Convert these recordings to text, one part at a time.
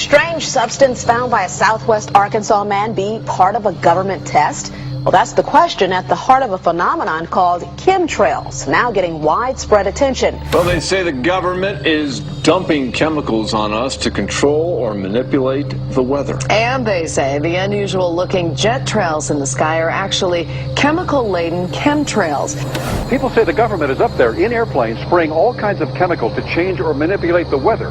strange substance found by a Southwest Arkansas man be part of a government test? Well, that's the question at the heart of a phenomenon called chemtrails, now getting widespread attention. Well, they say the government is dumping chemicals on us to control or manipulate the weather. And they say the unusual-looking jet trails in the sky are actually chemical-laden chemtrails. People say the government is up there in airplanes spraying all kinds of chemicals to change or manipulate the weather,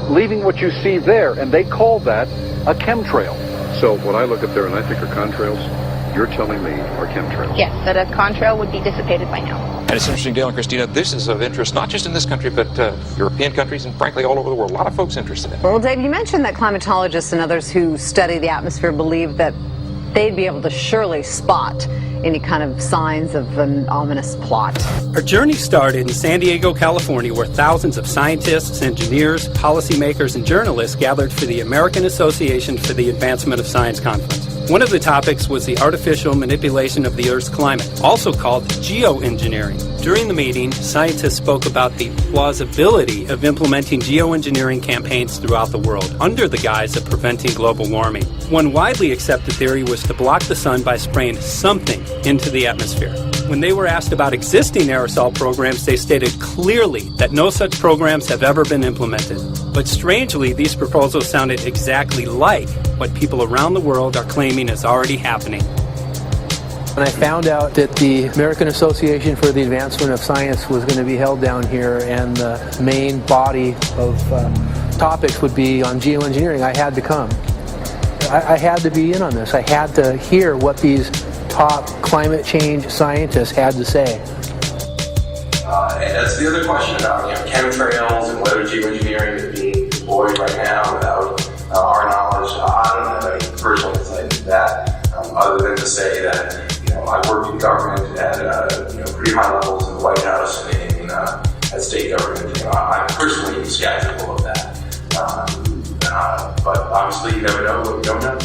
leaving what you see there, and they call that a chemtrail. So what I look up there and I think are contrails, you're telling me are chemtrails? Yes, that a contrail would be dissipated by now. And it's interesting, Dale and Christina, this is of interest not just in this country, but European countries and frankly all over the world. A lot of folks interested in it. Well, Dave, you mentioned that climatologists and others who study the atmosphere believe that they'd be able to surely spot any kind of signs of an ominous plot. Our journey started in San Diego, California, where thousands of scientists, engineers, policymakers, and journalists gathered for the American Association for the Advancement of Science Conference. One of the topics was the artificial manipulation of the Earth's climate, also called geoengineering. During the meeting, scientists spoke about the plausibility of implementing geoengineering campaigns throughout the world under the guise of preventing global warming. One widely accepted theory was to block the sun by spraying something into the atmosphere. When they were asked about existing aerosol programs, they stated clearly that no such programs have ever been implemented. But strangely, these proposals sounded exactly like what people around the world are claiming is already happening. When I found out that the American Association for the Advancement of Science was going to be held down here and the main body of topics would be on geoengineering, I had to come. I had to be in on this. I had to hear what these top climate change scientists had to say. And that's the other question about chemtrails and whether geoengineering is being deployed right now without our knowledge. I don't have any personal insight into that, other than to say that I worked in government at pretty high levels in the White House and at state government. I'm personally skeptical of that. But obviously you never know what you don't know.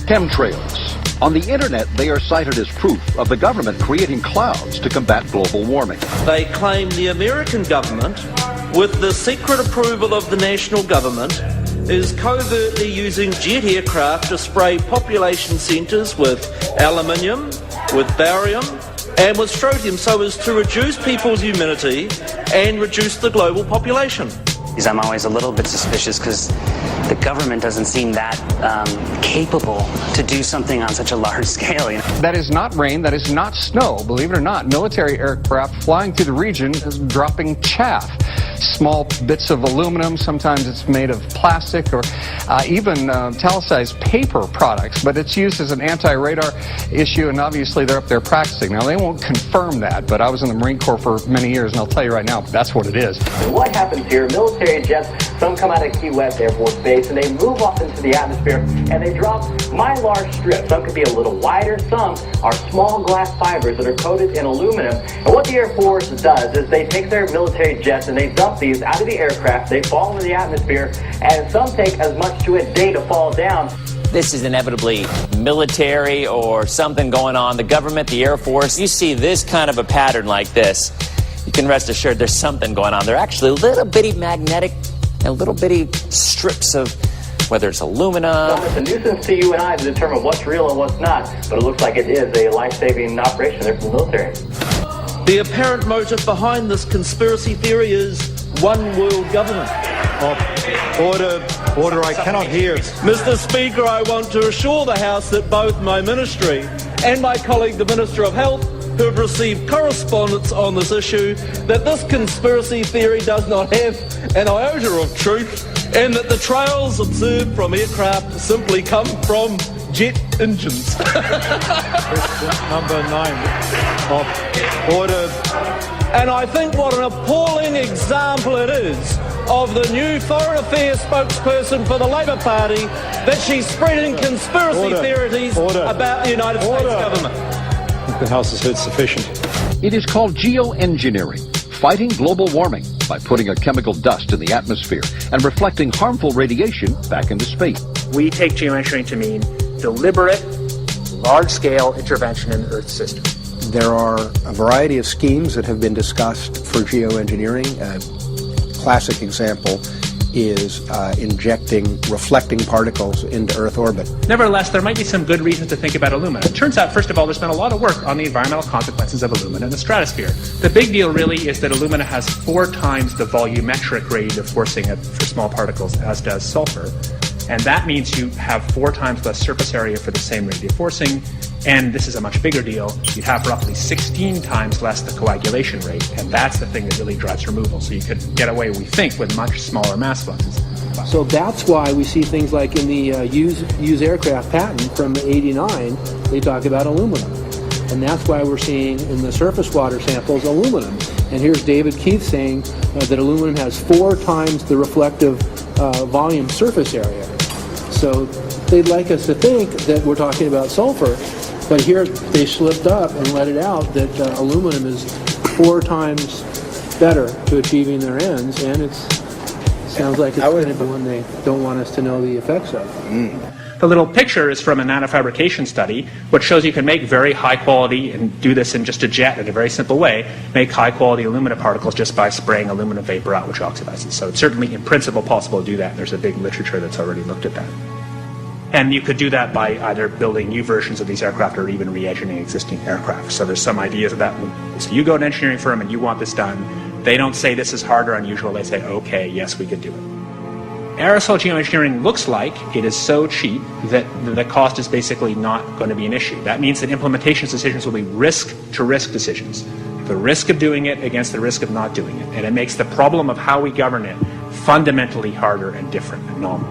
Chemtrails. On the internet, they are cited as proof of the government creating clouds to combat global warming. They claim the American government, with the secret approval of the national government, is covertly using jet aircraft to spray population centres with aluminium, with barium, and with strontium so as to reduce people's immunity and reduce the global population. I'm always a little bit suspicious because the government doesn't seem that capable to do something on such a large scale. That is not rain, that is not snow. Believe it or not, military aircraft flying through the region is dropping chaff. Small bits of aluminum, sometimes it's made of plastic or even italicized paper products, but it's used as an anti-radar issue, and obviously they're up there practicing. Now, they won't confirm that, but I was in the Marine Corps for many years, and I'll tell you right now, that's what it is. And what happens here, military jets, some come out of Key West Air Force Base, and they move off into the atmosphere, and they drop mylar strips. Some could be a little wider, some are small glass fibers that are coated in aluminum. And what the Air Force does is they take their military jets and they dump these out of the aircraft, they fall into the atmosphere, and some take as much to a day to fall down. This is inevitably military or something going on. The government, the Air Force, you see this kind of a pattern like this, you can rest assured there's something going on. They're actually little bitty magnetic and little bitty strips of, whether it's aluminum. Well, it's a nuisance to you and I to determine what's real and what's not, but it looks like it is a life-saving operation there from the military. The apparent motive behind this conspiracy theory is one world government. Order, I cannot hear. Mr. Speaker, I want to assure the House that both my ministry and my colleague, the Minister of Health, who have received correspondence on this issue, that this conspiracy theory does not have an iota of truth, and that the trails observed from aircraft simply come from jet engines. Question number 9. Order. And I think what an appalling example it is of the new Foreign Affairs spokesperson for the Labour Party that she's spreading conspiracy theories about the United States government. The House has heard sufficient. It is called geoengineering, fighting global warming by putting a chemical dust in the atmosphere and reflecting harmful radiation back into space. We take geoengineering to mean deliberate, large-scale intervention in the Earth's system. There are a variety of schemes that have been discussed for geoengineering. A classic example is injecting reflecting particles into Earth orbit. Nevertheless, there might be some good reasons to think about alumina. It turns out, first of all, there's been a lot of work on the environmental consequences of alumina in the stratosphere. The big deal really is that alumina has 4 times the volumetric radiative forcing for small particles as does sulfur. And that means you have 4 times less surface area for the same radiative forcing. And this is a much bigger deal. You'd have roughly 16 times less the coagulation rate. And that's the thing that really drives removal. So you could get away, we think, with much smaller mass fluxes. So that's why we see things like in the used aircraft patent from '89, they talk about aluminum. And that's why we're seeing in the surface water samples aluminum. And here's David Keith saying that aluminum has 4 times the reflective volume surface area. So they'd like us to think that we're talking about sulfur, but here they slipped up and let it out that aluminum is 4 times better to achieving their ends, and it sounds like it's going to be one they don't want us to know the effects of. The little picture is from a nanofabrication study, which shows you can make very high quality, and do this in just a jet in a very simple way, make high quality alumina particles just by spraying aluminum vapor out, which oxidizes. So it's certainly in principle possible to do that, and there's a big literature that's already looked at that. And you could do that by either building new versions of these aircraft or even re-engineering existing aircraft. So there's some ideas of that. So you go to an engineering firm and you want this done. They don't say this is hard or unusual. They say, okay, yes, we could do it. Aerosol geoengineering looks like it is so cheap that the cost is basically not going to be an issue. That means that implementation decisions will be risk-to-risk decisions. The risk of doing it against the risk of not doing it. And it makes the problem of how we govern it fundamentally harder and different and novel.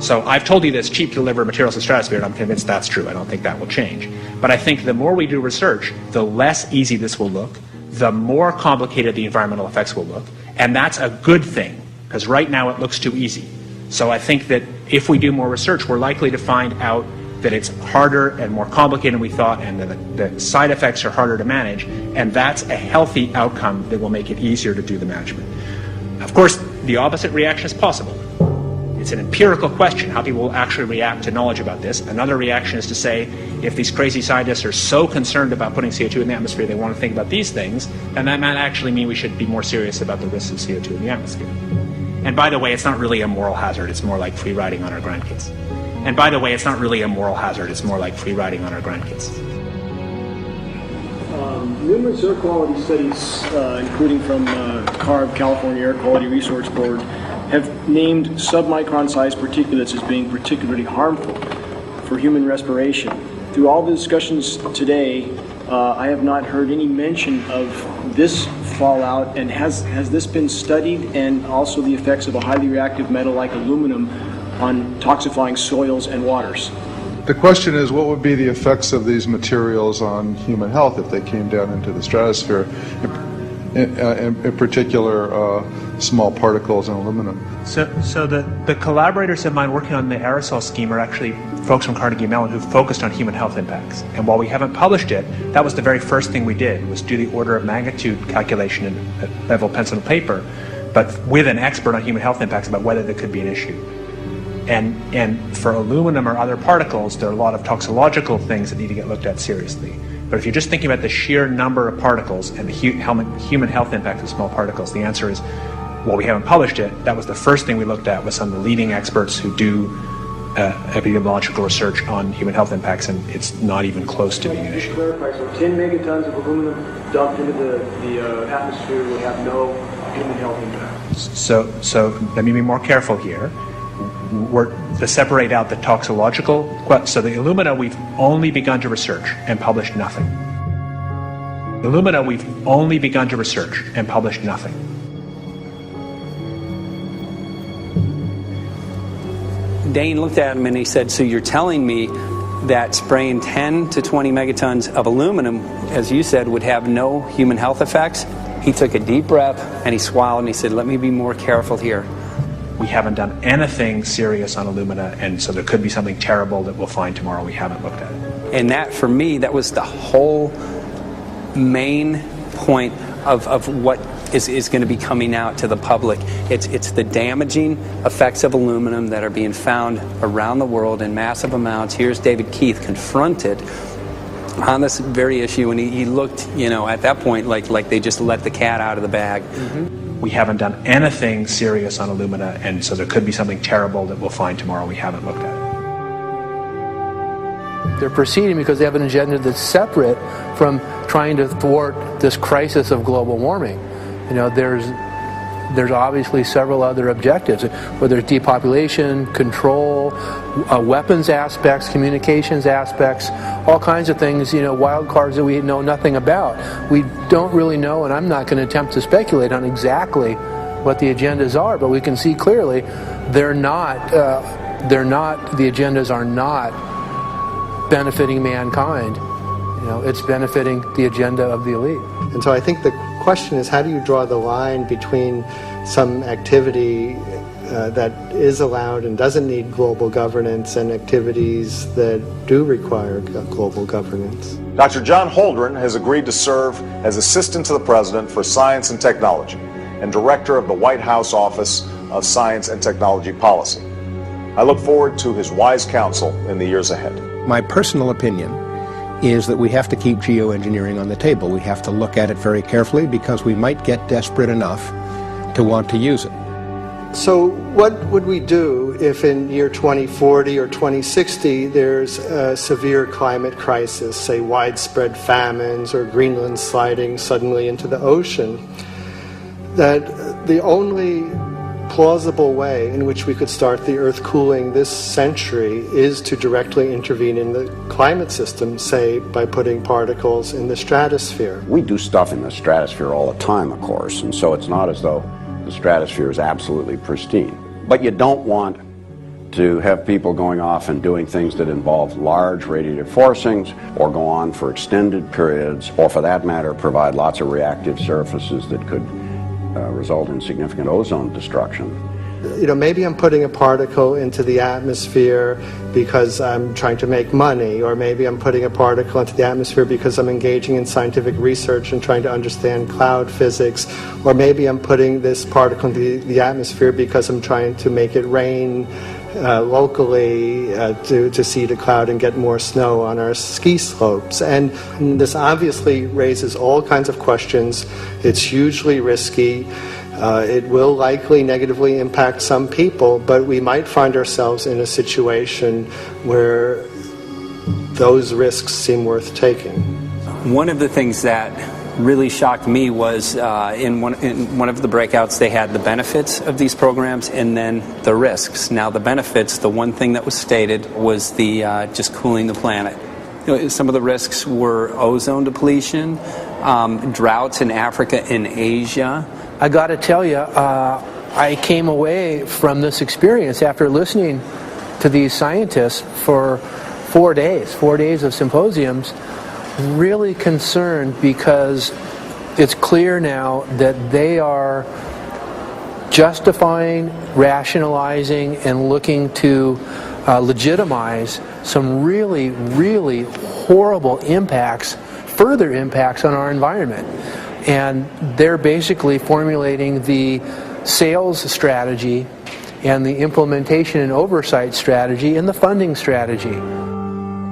So I've told you that it's cheap to deliver materials to the stratosphere, and I'm convinced that's true. I don't think that will change. But I think the more we do research, the less easy this will look, the more complicated the environmental effects will look, and that's a good thing, because right now it looks too easy. So I think that if we do more research, we're likely to find out that it's harder and more complicated than we thought, and that the side effects are harder to manage, and that's a healthy outcome that will make it easier to do the management. Of course, the opposite reaction is possible. It's an empirical question, how people will actually react to knowledge about this. Another reaction is to say, if these crazy scientists are so concerned about putting CO2 in the atmosphere, they want to think about these things, then that might actually mean we should be more serious about the risks of CO2 in the atmosphere. And by the way, it's not really a moral hazard, it's more like free riding on our grandkids. And by the way, it's not really a moral hazard, it's more like free riding on our grandkids. Numerous air quality studies, including from CARB, California Air Quality Resource Board, have named submicron-sized particulates as being particularly harmful for human respiration. Through all the discussions today, I have not heard any mention of this fallout, and has this been studied, and also the effects of a highly reactive metal like aluminum on toxifying soils and waters? The question is, what would be the effects of these materials on human health if they came down into the stratosphere, in particular small particles and aluminum? So the collaborators of mine working on the aerosol scheme are actually folks from Carnegie Mellon who focused on human health impacts. And while we haven't published it, that was the very first thing we did, was do the order of magnitude calculation in level pencil and paper, but with an expert on human health impacts about whether there could be an issue. And for aluminum or other particles, there are a lot of toxicological things that need to get looked at seriously. But if you're just thinking about the sheer number of particles and the human health impact of small particles, the answer is, well, we haven't published it. That was the first thing we looked at with some of the leading experts who do epidemiological research on human health impacts, and it's not even close to being an issue. Clarify, so 10 megatons of aluminum dumped into the atmosphere would have no human health impact. So let me be more careful here. We're to separate out the toxicological. So the alumina, we've only begun to research and published nothing. Alumina, we've only begun to research and published nothing. Dane looked at him and he said, so you're telling me that spraying 10 to 20 megatons of aluminum, as you said, would have no human health effects? He took a deep breath and he swallowed and he said, let me be more careful here. We haven't done anything serious on alumina, and so there could be something terrible that we'll find tomorrow we haven't looked at it. And that, for me, that was the whole main point of what is going to be coming out to the public. It's the damaging effects of aluminum that are being found around the world in massive amounts. Here's David Keith confronted on this very issue, and he looked, at that point like they just let the cat out of the bag. Mm-hmm. we haven't done anything serious on Illumina, and so there could be something terrible that we'll find tomorrow. We haven't looked at it. They're proceeding because they have an agenda that's separate from trying to thwart this crisis of global warming. You know, there's obviously several other objectives, whether it's depopulation, control, weapons aspects, communications aspects, all kinds of things, you know, wild cards that we know nothing about. We don't really know, and I'm not going to attempt to speculate on exactly what the agendas are, but we can see clearly the agendas are not benefiting mankind. You know, it's benefiting the agenda of the elite. And so I think the question is, how do you draw the line between some activity that is allowed and doesn't need global governance and activities that do require global governance? Dr. John Holdren has agreed to serve as Assistant to the President for Science and Technology and Director of the White House Office of Science and Technology Policy. I look forward to his wise counsel in the years ahead. My personal opinion is that we have to keep geoengineering on the table. We have to look at it very carefully because we might get desperate enough to want to use it. So what would we do if in year 2040 or 2060 there's a severe climate crisis, say widespread famines or Greenland sliding suddenly into the ocean? That the only plausible way in which we could start the Earth cooling this century is to directly intervene in the climate system, say by putting particles in the stratosphere. We do stuff in the stratosphere all the time, of course, and so it's not as though the stratosphere is absolutely pristine. But you don't want to have people going off and doing things that involve large radiative forcings or go on for extended periods, or for that matter provide lots of reactive surfaces that could result in significant ozone destruction. You know, maybe I'm putting a particle into the atmosphere because I'm trying to make money, or maybe I'm putting a particle into the atmosphere because I'm engaging in scientific research and trying to understand cloud physics, or maybe I'm putting this particle into the atmosphere because I'm trying to make it rain locally to seed a cloud and get more snow on our ski slopes. And this obviously raises all kinds of questions. It's hugely risky. It will likely negatively impact some people, but we might find ourselves in a situation where those risks seem worth taking. One of the things that really shocked me was in one of the breakouts they had the benefits of these programs and then the risks. Now the benefits, the one thing that was stated was the just cooling the planet. You know, some of the risks were ozone depletion, droughts in Africa and Asia. I got to tell you, I came away from this experience after listening to these scientists for 4 days of symposiums, really concerned because it's clear now that they are justifying, rationalizing, and looking to legitimize some really, really horrible impacts, further impacts on our environment. And they're basically formulating the sales strategy and the implementation and oversight strategy and the funding strategy.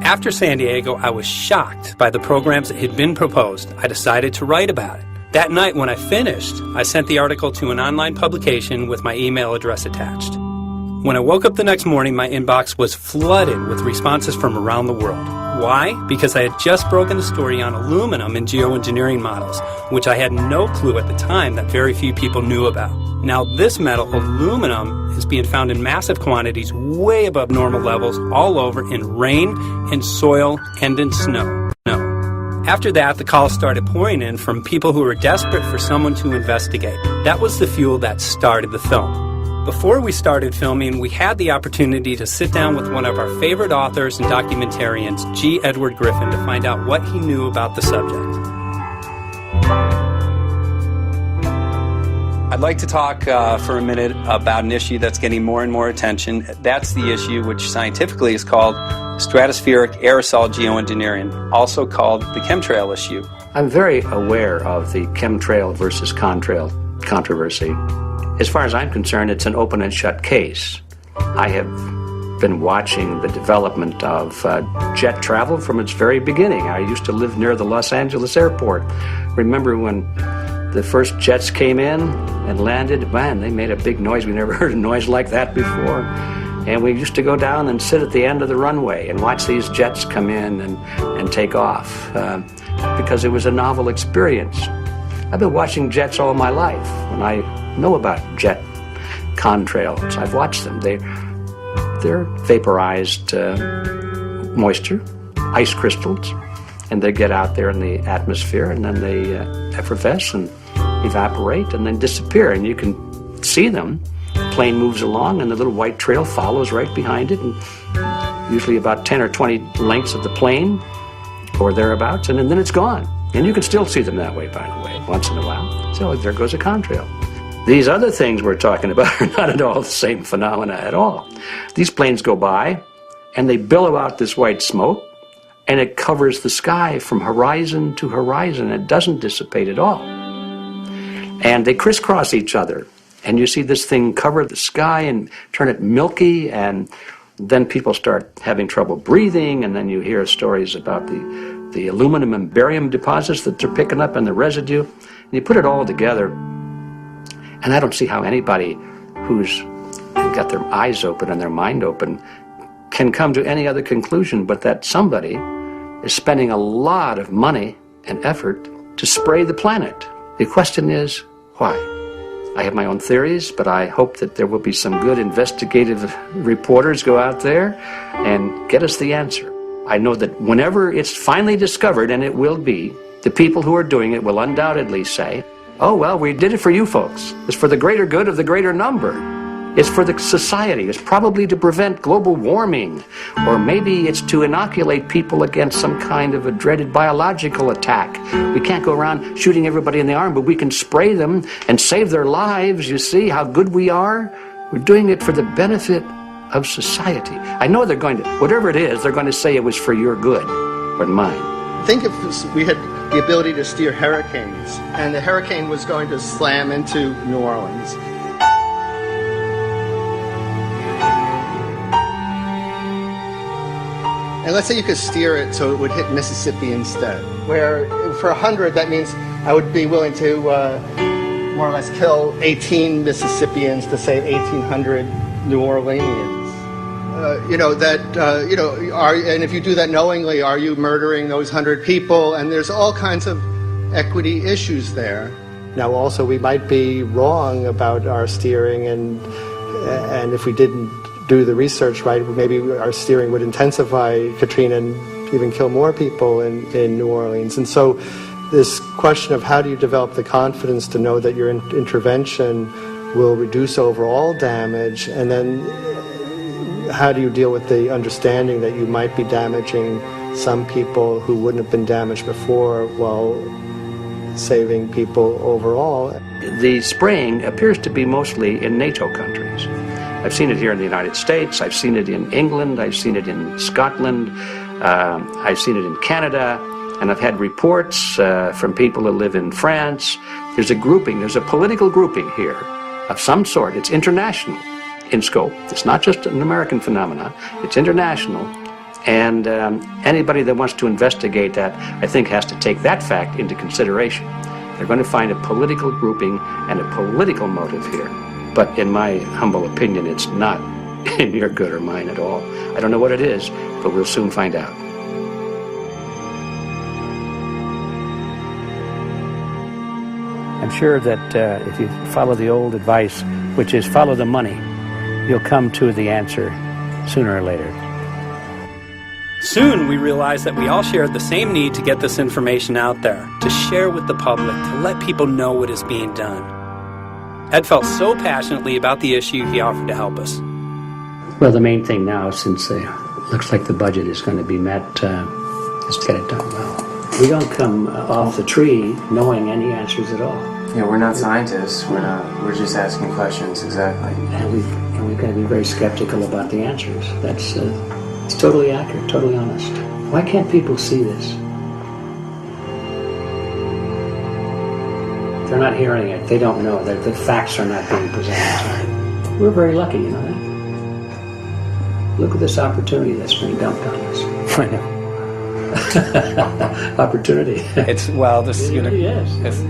After San Diego, I was shocked by the programs that had been proposed. I decided to write about it. That night when I finished, I sent the article to an online publication with my email address attached. When I woke up the next morning, my inbox was flooded with responses from around the world. Why? Because I had just broken the story on aluminum in geoengineering models, which I had no clue at the time that very few people knew about. Now this metal, aluminum, is being found in massive quantities way above normal levels all over in rain, in soil, and in snow. After that, the calls started pouring in from people who were desperate for someone to investigate. That was the fuel that started the film. Before we started filming, we had the opportunity to sit down with one of our favorite authors and documentarians, G. Edward Griffin, to find out what he knew about the subject. I'd like to talk for a minute about an issue that's getting more and more attention. That's the issue which scientifically is called stratospheric aerosol geoengineering, also called the chemtrail issue. I'm very aware of the chemtrail versus contrail controversy. As far as I'm concerned, it's an open and shut case. I have been watching the development of jet travel from its very beginning. I used to live near the Los Angeles airport. Remember when the first jets came in and landed, man, they made a big noise. We never heard a noise like that before. And we used to go down and sit at the end of the runway and watch these jets come in and take off because it was a novel experience. I've been watching jets all my life, and I know about jet contrails. I've watched them. They're vaporized moisture, ice crystals, and they get out there in the atmosphere, and then they effervesce and evaporate and then disappear, and you can see them. The plane moves along, and the little white trail follows right behind it, and usually about 10 or 20 lengths of the plane or thereabouts, and then it's gone. And you can still see them that way, by the way, once in a while. So there goes a contrail. These other things we're talking about are not at all the same phenomena at all. These planes go by, and they billow out this white smoke, and it covers the sky from horizon to horizon. It doesn't dissipate at all. And they crisscross each other. And you see this thing cover the sky and turn it milky, and then people start having trouble breathing, and then you hear stories about the aluminum and barium deposits that they're picking up and the residue. And you put it all together, and I don't see how anybody who's got their eyes open and their mind open can come to any other conclusion but that somebody is spending a lot of money and effort to spray the planet. The question is, why? I have my own theories, but I hope that there will be some good investigative reporters go out there and get us the answer. I know that whenever it's finally discovered, and it will be, the people who are doing it will undoubtedly say, oh, well, we did it for you folks. It's for the greater good of the greater number. It's for the society. It's probably to prevent global warming. Or maybe it's to inoculate people against some kind of a dreaded biological attack. We can't go around shooting everybody in the arm, but we can spray them and save their lives. You see how good we are? We're doing it for the benefit of society. I know they're going to, whatever it is, they're going to say it was for your good or mine. Think if we had the ability to steer hurricanes, and the hurricane was going to slam into New Orleans. And let's say you could steer it so it would hit Mississippi instead, where for 100, that means I would be willing to more or less kill 18 Mississippians to save 1,800 New Orleanians. And if you do that knowingly, are you murdering those 100 people? And there's all kinds of equity issues there. Now, also, we might be wrong about our steering, and if we didn't do the research right, maybe our steering would intensify Katrina and even kill more people in New Orleans. And so this question of how do you develop the confidence to know that your intervention will reduce overall damage, and then how do you deal with the understanding that you might be damaging some people who wouldn't have been damaged before while saving people overall? The spraying appears to be mostly in NATO countries. I've seen it here in the United States, I've seen it in England, I've seen it in Scotland, I've seen it in Canada, and I've had reports from people who live in France. There's a grouping, there's a political grouping here of some sort. It's international in scope. It's not just an American phenomenon, it's international. And anybody that wants to investigate that, I think, has to take that fact into consideration. They're going to find a political grouping and a political motive here. But in my humble opinion, it's not in your good or mine at all. I don't know what it is, but we'll soon find out. I'm sure that if you follow the old advice, which is follow the money, you'll come to the answer sooner or later. Soon we realized that we all shared the same need to get this information out there, to share with the public, to let people know what is being done. Ed felt so passionately about the issue, he offered to help us. Well, the main thing now, since it looks like the budget is going to be met, is to get it done well. We don't come off the tree knowing any answers at all. Yeah, we're not scientists. We're just asking questions, exactly. And we've got to be very skeptical about the answers. That's it's totally accurate, totally honest. Why can't people see this? They're not hearing it. They don't know. The facts are not being presented. We're very lucky, you know that? Look at this opportunity that's being dumped on us. I know. Opportunity. It's, well, this is It going really to... is. It really is.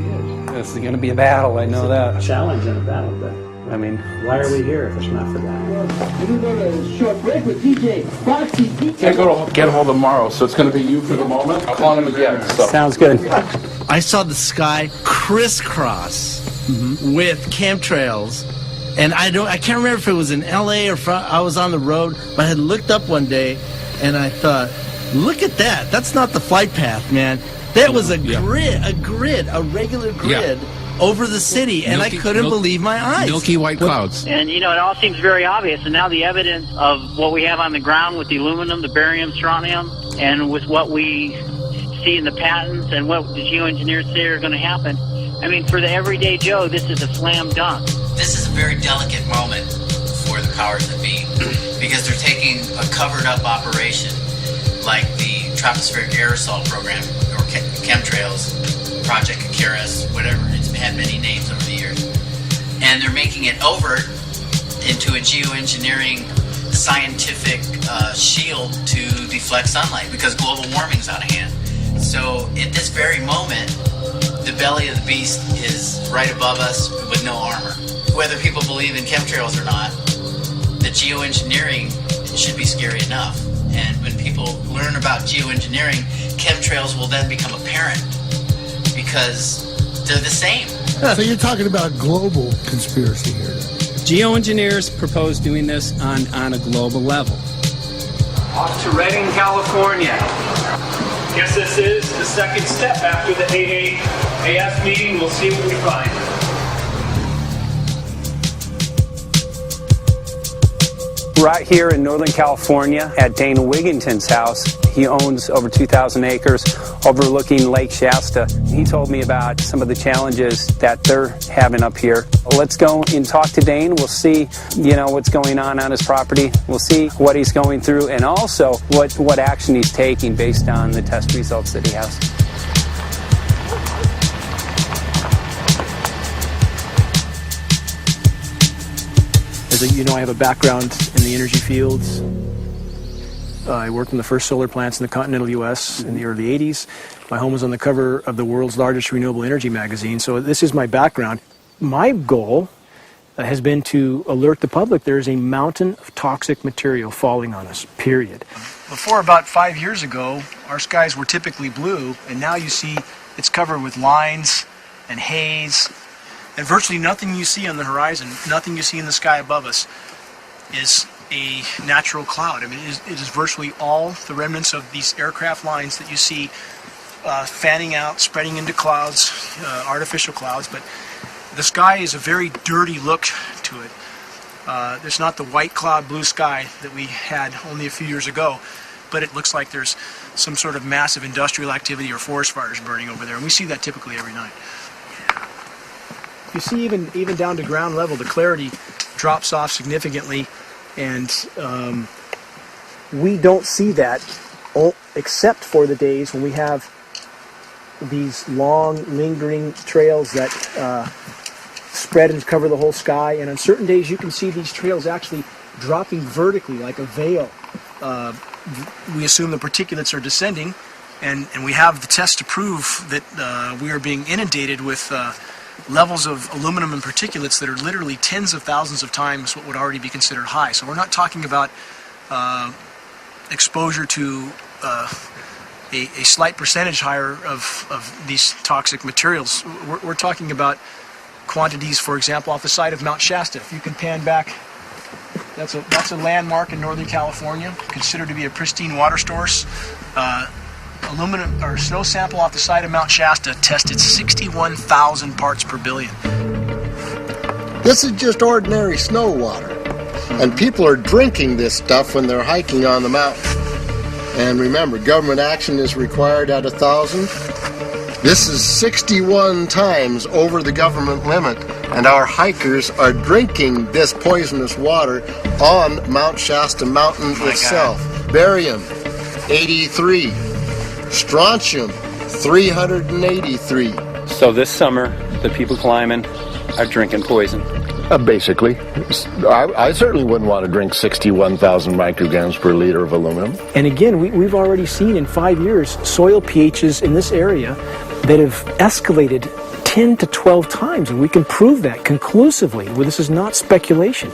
This is going to be a battle, I know that. Challenge and a battle, but I mean, why are we here if it's not for that? We're going to go to a short break with DJ Foxy. Can't go to get home tomorrow, so it's going to be you for the moment. I'll call him again. So. Sounds good. I saw the sky crisscross with chemtrails, and I can't remember if it was in LA or I was on the road, but I had looked up one day and I thought, look at that. That's not the flight path, man. That was a regular grid over the city, and I couldn't believe my eyes. Milky white clouds. And, it all seems very obvious, and now the evidence of what we have on the ground with the aluminum, the barium, strontium, and with what we see in the patents and what the geoengineers say are going to happen, I mean, for the everyday Joe, this is a slam dunk. This is a very delicate moment for the powers that be, because they're taking a covered-up operation like the Tropospheric Aerosol Program, or Chemtrails, Project Icarus, whatever, it's had many names over the years, and they're making it overt into a geoengineering scientific shield to deflect sunlight, because global warming's out of hand. So at this very moment, the belly of the beast is right above us with no armor. Whether people believe in chemtrails or not, the geoengineering should be scary enough. And when people learn about geoengineering, chemtrails will then become apparent because they're the same. So you're talking about global conspiracy here. Geoengineers propose doing this on a global level. Off to Redding, California. Guess this is the second step after the AAAF meeting. We'll see what we find. Right here in Northern California at Dana Wigginton's house. He owns over 2,000 acres overlooking Lake Shasta. He told me about some of the challenges that they're having up here. Let's go and talk to Dane. We'll see, what's going on his property. We'll see what he's going through and also what action he's taking based on the test results that he has. As I have a background in the energy fields. I worked on the first solar plants in the continental U.S. in the early 80s. My home was on the cover of the world's largest renewable energy magazine, so this is my background. My goal has been to alert the public there is a mountain of toxic material falling on us, period. Before about 5 years ago, our skies were typically blue, and now you see it's covered with lines and haze. And virtually nothing you see on the horizon, nothing you see in the sky above us, is a natural cloud. I mean, it is virtually all the remnants of these aircraft lines that you see fanning out, spreading into clouds, artificial clouds. But the sky is a very dirty look to it. There's not the white cloud, blue sky that we had only a few years ago, but it looks like there's some sort of massive industrial activity or forest fires burning over there. And we see that typically every night. You see, even down to ground level, the clarity drops off significantly, and we don't see that except for the days when we have these long, lingering trails that spread and cover the whole sky. And on certain days, you can see these trails actually dropping vertically like a veil. We assume the particulates are descending, and we have the test to prove that we are being inundated with levels of aluminum and particulates that are literally tens of thousands of times what would already be considered high. So we're not talking about exposure to a slight percentage higher of these toxic materials. We're talking about quantities, for example, off the side of Mount Shasta. If you can pan back, that's a landmark in Northern California, considered to be a pristine water source. Aluminum or snow sample off the side of Mount Shasta tested 61,000 parts per billion. This is just ordinary snow water, and people are drinking this stuff when they're hiking on the mountain. And remember, government action is required at 1,000. This is 61 times over the government limit, and our hikers are drinking this poisonous water on Mount Shasta Mountain itself. God. Barium, 83. Strontium, 383. So this summer, the people climbing are drinking poison. Basically. I certainly wouldn't want to drink 61,000 micrograms per liter of aluminum. And again, we've already seen in 5 years soil pHs in this area that have escalated 10 to 12 times, and we can prove that conclusively. Well, this is not speculation.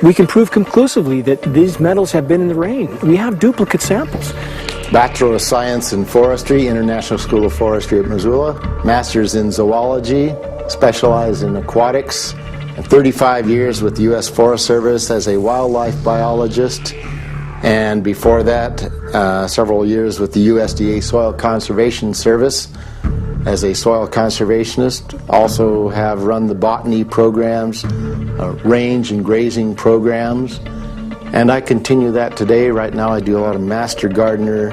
We can prove conclusively that these metals have been in the rain. We have duplicate samples. Bachelor of Science in Forestry, International School of Forestry at Missoula. Master's in Zoology, specialized in aquatics. And 35 years with the U.S. Forest Service as a wildlife biologist. And before that, several years with the USDA Soil Conservation Service as a soil conservationist. Also have run the botany programs, range and grazing programs. And I continue that today. Right now I do a lot of master gardener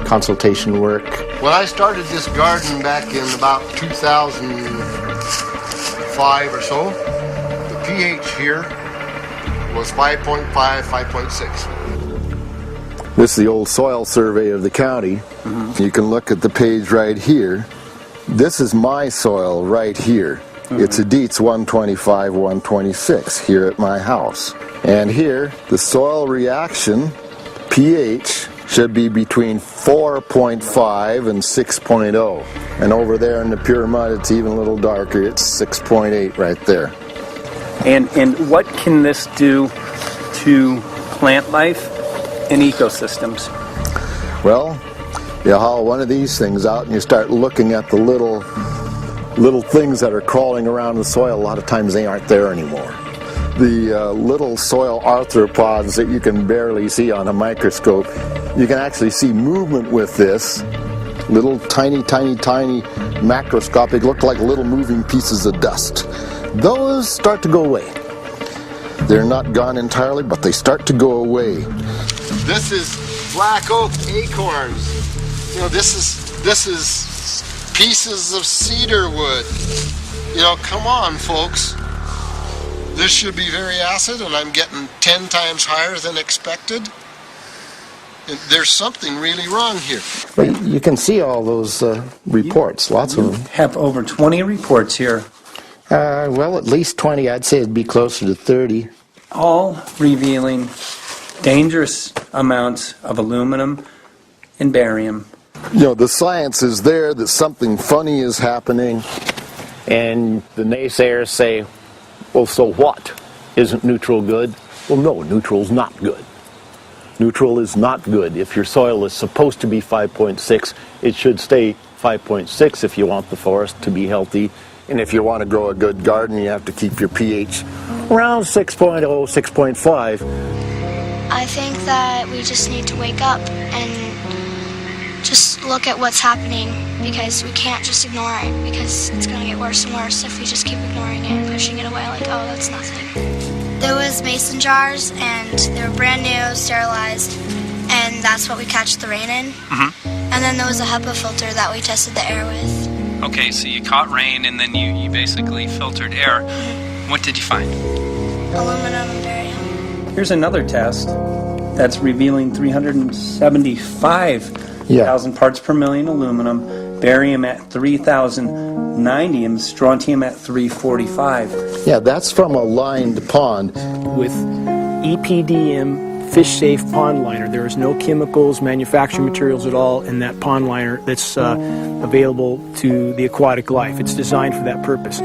consultation work. When I started this garden back in about 2005 or so, the pH here was 5.5, 5.6. This is the old soil survey of the county. You can look at the page right here. This is my soil right here. It's a Dietz 125, 126 here at my house. And here, the soil reaction pH should be between 4.5 and 6.0. And over there in the pure mud, it's even a little darker. It's 6.8 right there. And what can this do to plant life and ecosystems? Well, you haul one of these things out and you start looking at the little things that are crawling around the soil. A lot of times they aren't there anymore. The little soil arthropods that you can barely see on a microscope, you can actually see movement with this. Little tiny macroscopic, look like little moving pieces of dust. Those start to go away. They're not gone entirely, but they start to go away. This is black oak acorns. You know, this is pieces of cedar wood. You know, come on, folks. This should be very acid, and I'm getting 10 times higher than expected. There's something really wrong here. Well, you can see all those reports, lots of them. Have over 20 reports here. Well, at least 20. I'd say it'd be closer to 30. All revealing dangerous amounts of aluminum and barium. You know, the science is there that something funny is happening. And the naysayers say, well, so what? Isn't neutral good? Well, no, neutral's not good. Neutral is not good. If your soil is supposed to be 5.6, it should stay 5.6 if you want the forest to be healthy. And if you want to grow a good garden, you have to keep your pH around 6.0, 6.5. I think that we just need to wake up and just look at what's happening, because we can't just ignore it, because it's going to get worse and worse if we just keep ignoring it and pushing it away like, oh, that's nothing. There was mason jars, and they were brand new, sterilized, and that's what we catch the rain in. And then there was a HEPA filter that we tested the air with. Okay, so you caught rain and then you basically filtered air. What did you find? Aluminum and barium. Here's another test that's revealing 375,000 parts per million aluminum, barium at 3,090, and strontium at 345. Yeah, that's from a lined pond. With EPDM fish-safe pond liner, there is no chemicals, manufacturing materials at all in that pond liner that's available to the aquatic life. It's designed for that purpose.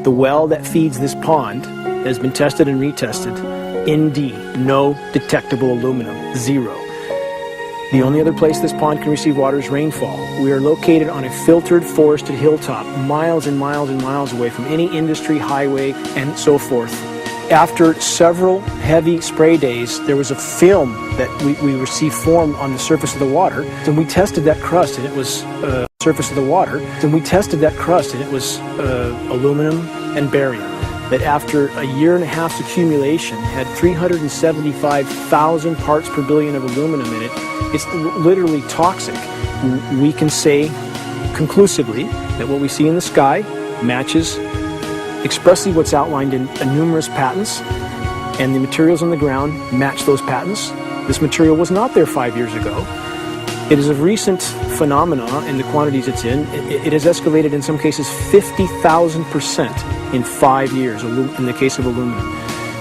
The well that feeds this pond has been tested and retested. ND, no detectable aluminum, 0. The only other place this pond can receive water is rainfall. We are located on a filtered, forested hilltop, miles and miles and miles away from any industry, highway, and so forth. After several heavy spray days, there was a film that we received formed on the surface of the water, and we tested that crust, and it was aluminum and barium. That after a year and a half's accumulation had 375,000 parts per billion of aluminum in it. It's literally toxic. We can say conclusively that what we see in the sky matches expressly what's outlined in numerous patents, and the materials on the ground match those patents. This material was not there 5 years ago. It is a recent phenomenon in the quantities it's in. It has escalated in some cases 50,000% in 5 years in the case of aluminum.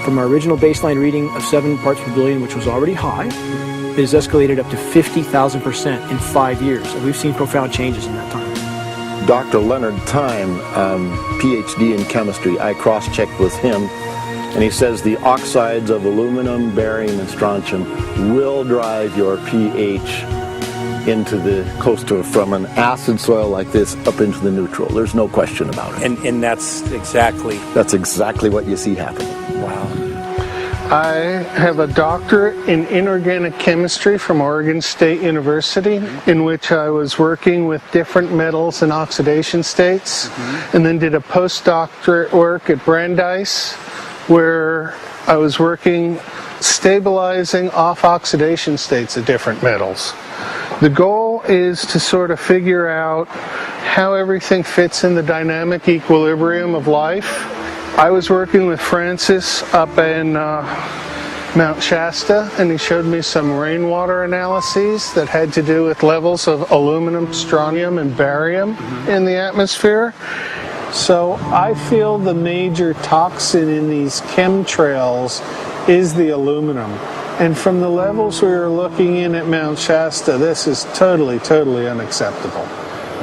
From our original baseline reading of 7 parts per billion, which was already high, it has escalated up to 50,000% in 5 years. And we've seen profound changes in that time. Dr. Leonard Time, PhD in chemistry, I cross-checked with him, and he says the oxides of aluminum, barium, and strontium will drive your pH into the close to from an acid soil like this up into the neutral. There's no question about it. And that's exactly what you see happening. Wow. I have a doctorate in inorganic chemistry from Oregon State University, in which I was working with different metals and oxidation states, and then did a postdoctorate work at Brandeis, where I was working stabilizing off oxidation states of different metals. The goal is to sort of figure out how everything fits in the dynamic equilibrium of life. I was working with Francis up in Mount Shasta, and he showed me some rainwater analyses that had to do with levels of aluminum, strontium, and barium in the atmosphere. So I feel the major toxin in these chemtrails is the aluminum. And from the levels we were looking in at Mount Shasta, this is totally, totally unacceptable.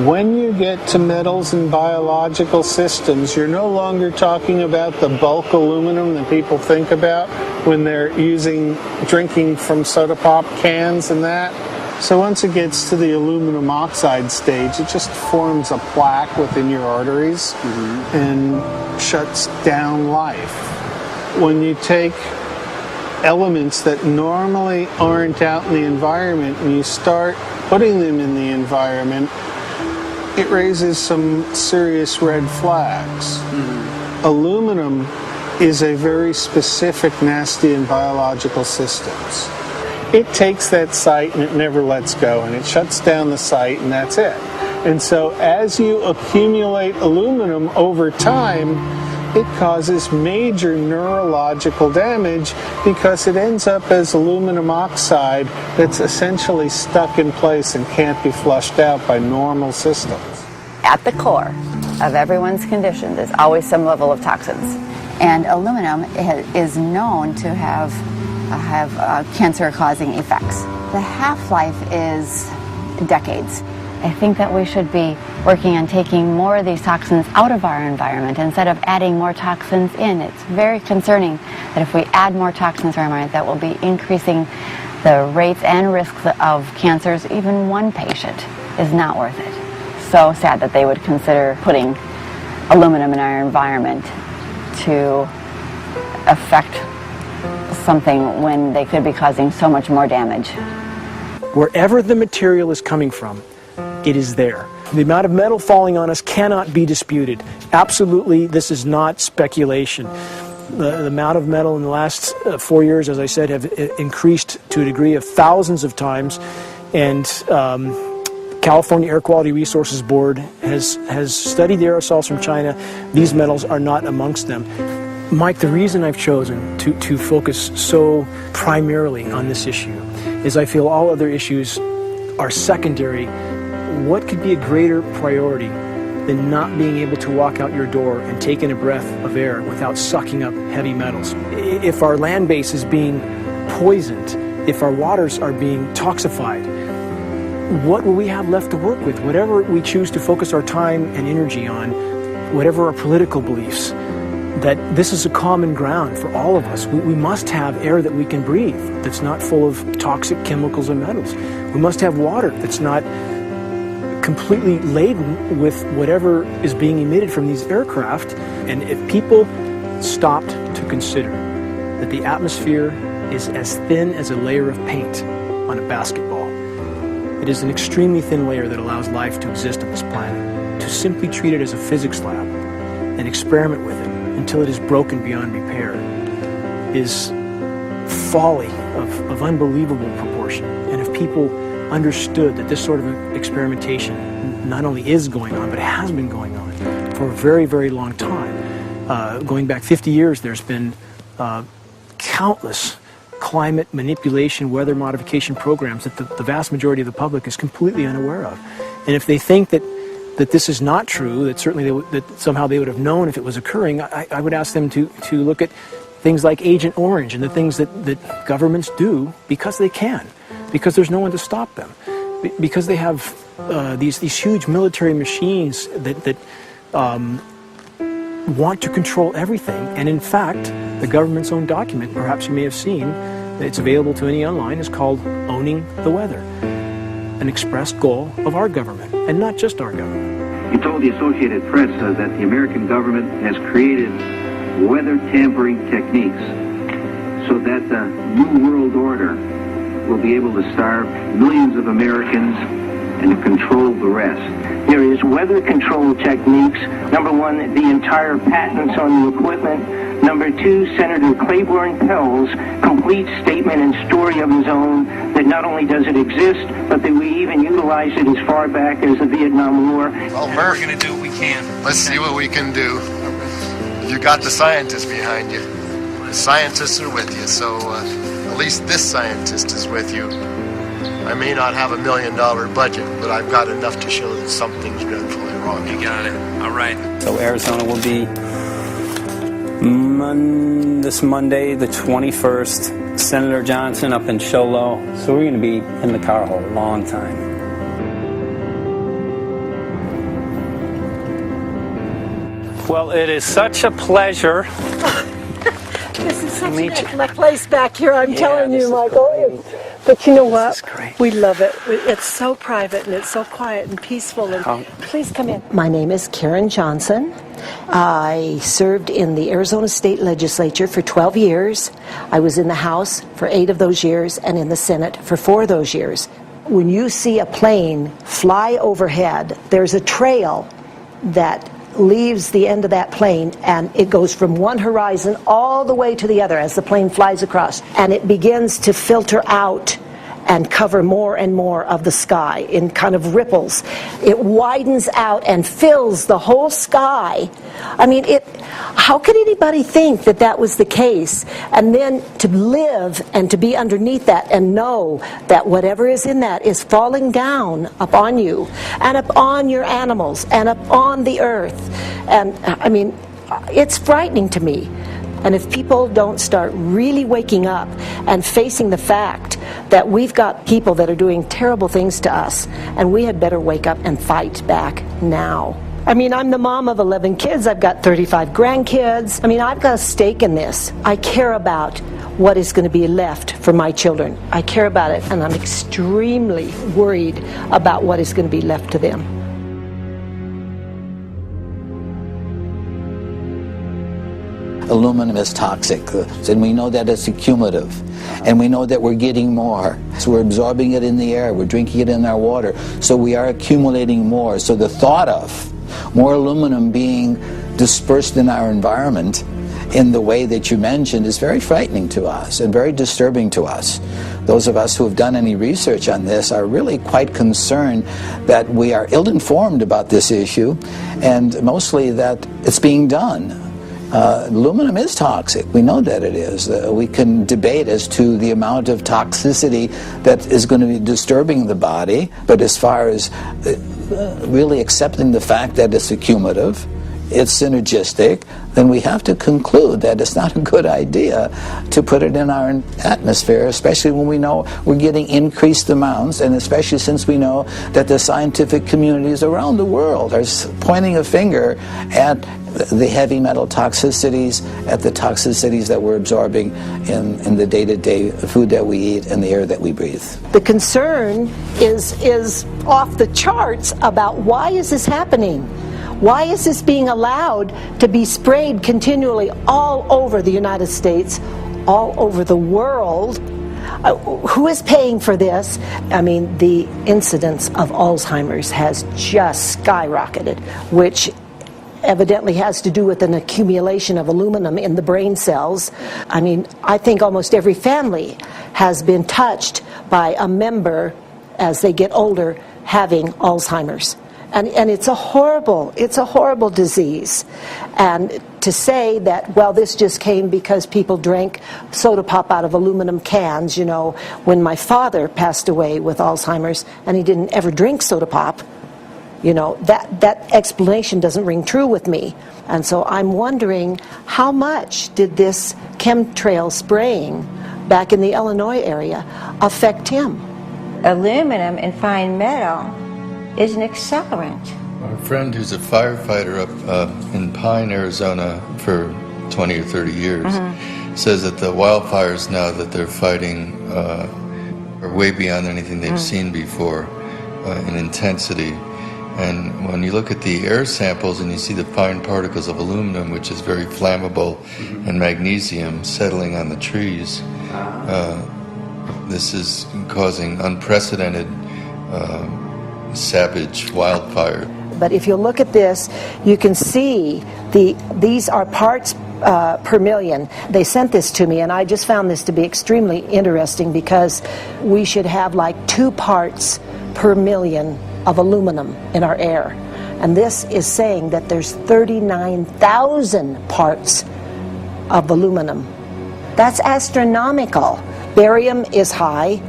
When you get to metals and biological systems, you're no longer talking about the bulk aluminum that people think about when they're drinking from soda pop cans and that. So once it gets to the aluminum oxide stage, it just forms a plaque within your arteries and shuts down life. When you take elements that normally aren't out in the environment and you start putting them in the environment, it raises some serious red flags. Aluminum is a very specific, nasty in biological systems. It takes that site and it never lets go, and it shuts down the site, and that's it. And so as you accumulate aluminum over time, it causes major neurological damage because it ends up as aluminum oxide that's essentially stuck in place and can't be flushed out by normal systems. At the core of everyone's condition, there's always some level of toxins. And aluminum is known to have cancer-causing effects. The half-life is decades. I think that we should be working on taking more of these toxins out of our environment instead of adding more toxins in. It's very concerning that if we add more toxins to our environment, that will be increasing the rates and risks of cancers. Even one patient is not worth it. So sad that they would consider putting aluminum in our environment to affect something when they could be causing so much more damage. Wherever the material is coming from, it is there. The amount of metal falling on us cannot be disputed. Absolutely, this is not speculation. The amount of metal in the last 4 years, as I said, have increased to a degree of thousands of times, and California Air Quality Resources Board has studied the aerosols from China. These metals are not amongst them. Mike, the reason I've chosen to focus so primarily on this issue is I feel all other issues are secondary. What could be a greater priority than not being able to walk out your door and take in a breath of air without sucking up heavy metals? If our land base is being poisoned, if our waters are being toxified, what will we have left to work with? Whatever we choose to focus our time and energy on, whatever our political beliefs, that this is a common ground for all of us. We must have air that we can breathe that's not full of toxic chemicals and metals. We must have water that's not completely laden with whatever is being emitted from these aircraft. And if people stopped to consider that the atmosphere is as thin as a layer of paint on a basketball, it is an extremely thin layer that allows life to exist on this planet. To simply treat it as a physics lab and experiment with it until it is broken beyond repair is folly of unbelievable proportion. And if people understood that this sort of experimentation not only is going on, but has been going on for a very, very long time. Going back 50 years, there's been countless climate manipulation, weather modification programs that the vast majority of the public is completely unaware of. And if they think that this is not true, that certainly that somehow they would have known if it was occurring, I would ask them to look at things like Agent Orange and the things that governments do because they can, because there's no one to stop them, because they have these huge military machines that want to control everything. And in fact, the government's own document, perhaps you may have seen, it's available to any online, is called Owning the Weather, an expressed goal of our government, and not just our government. He told the Associated Press that the American government has created weather tampering techniques so that the New World Order will be able to starve millions of Americans and to control the rest. There is weather control techniques. Number one, the entire patents on the equipment. Number two, Senator Claiborne Pell's complete statement and story of his own that not only does it exist, but that we even utilized it as far back as the Vietnam War. Well, Murph, we're going to do what we can. Let's see what we can do. You got the scientists behind you. The scientists are with you, so at least this scientist is with you. I may not have $1 million budget, but I've got enough to show that something's dreadfully wrong. You got it. All right. So Arizona will be this Monday, the 21st. Senator Johnson up in Show Low. So we're going to be in the car a long time. Well, it is such a pleasure. This is such an excellent place back here, I'm telling you, Michael. But you know what? We love it. It's so private and it's so quiet and peaceful. And please come in. My name is Karen Johnson. I served in the Arizona State Legislature for 12 years. I was in the House for 8 of those years and in the Senate for 4 of those years. When you see a plane fly overhead, there's a trail that leaves the end of that plane, and it goes from one horizon all the way to the other as the plane flies across, and it begins to filter out and cover more and more of the sky in kind of ripples. It widens out and fills the whole sky. I mean, how could anybody think that that was the case? And then to live and to be underneath that and know that whatever is in that is falling down upon you and upon your animals and upon the earth. And I mean, it's frightening to me. And if people don't start really waking up and facing the fact that we've got people that are doing terrible things to us, and we had better wake up and fight back now. I mean, I'm the mom of 11 kids. I've got 35 grandkids. I mean, I've got a stake in this. I care about what is going to be left for my children. I care about it, and I'm extremely worried about what is going to be left to them. Aluminum is toxic, and we know that it's accumulative, and we know that we're getting more. So we're absorbing it in the air, we're drinking it in our water, so we are accumulating more. So the thought of more aluminum being dispersed in our environment in the way that you mentioned is very frightening to us and very disturbing to us. Those of us who have done any research on this are really quite concerned that we are ill-informed about this issue, and mostly that it's being done. Aluminum is toxic. We know that it is. We can debate as to the amount of toxicity that is going to be disturbing the body, but as far as really accepting the fact that it's accumulative, it's synergistic, then we have to conclude that it's not a good idea to put it in our atmosphere, especially when we know we're getting increased amounts, and especially since we know that the scientific communities around the world are pointing a finger at the heavy metal toxicities, at the toxicities that we're absorbing in the day-to-day food that we eat and the air that we breathe. The concern is off the charts about why is this happening? Why is this being allowed to be sprayed continually all over the United States, all over the world? Who is paying for this? I mean, the incidence of Alzheimer's has just skyrocketed, which evidently has to do with an accumulation of aluminum in the brain cells. I mean, I think almost every family has been touched by a member as they get older having Alzheimer's. And it's a horrible disease. And to say that, well, this just came because people drank soda pop out of aluminum cans, you know, when my father passed away with Alzheimer's and he didn't ever drink soda pop, you know, that explanation doesn't ring true with me. And so I'm wondering, how much did this chemtrail spraying back in the Illinois area affect him? Aluminum and fine metal is an accelerant. My friend who's a firefighter up in Pine, Arizona for 20 or 30 years says that the wildfires now that they're fighting are way beyond anything they've seen before in intensity. And when you look at the air samples and you see the fine particles of aluminum, which is very flammable, and magnesium settling on the trees, this is causing unprecedented savage wildfire. But if you look at this, you can see these are parts per million. They sent this to me, and I just found this to be extremely interesting because we should have like 2 parts per million of aluminum in our air. And this is saying that there's 39,000 parts of aluminum. That's astronomical. Barium is high.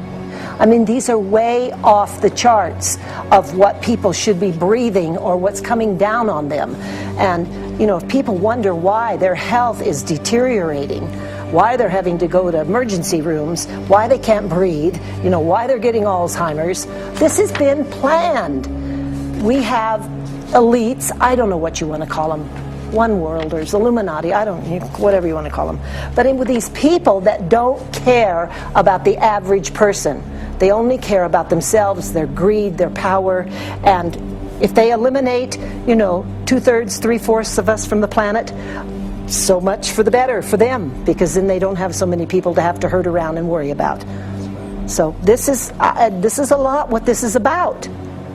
I mean, these are way off the charts of what people should be breathing or what's coming down on them. And, you know, if people wonder why their health is deteriorating, why they're having to go to emergency rooms, why they can't breathe, you know, why they're getting Alzheimer's, this has been planned. We have elites, I don't know what you want to call them, one worlders, Illuminati, I don't know, whatever you want to call them. But with these people that don't care about the average person. They only care about themselves, their greed, their power, and if they eliminate, you know, 2/3, 3/4 of us from the planet, so much for the better for them, because then they don't have so many people to have to herd around and worry about. So this is a lot what this is about,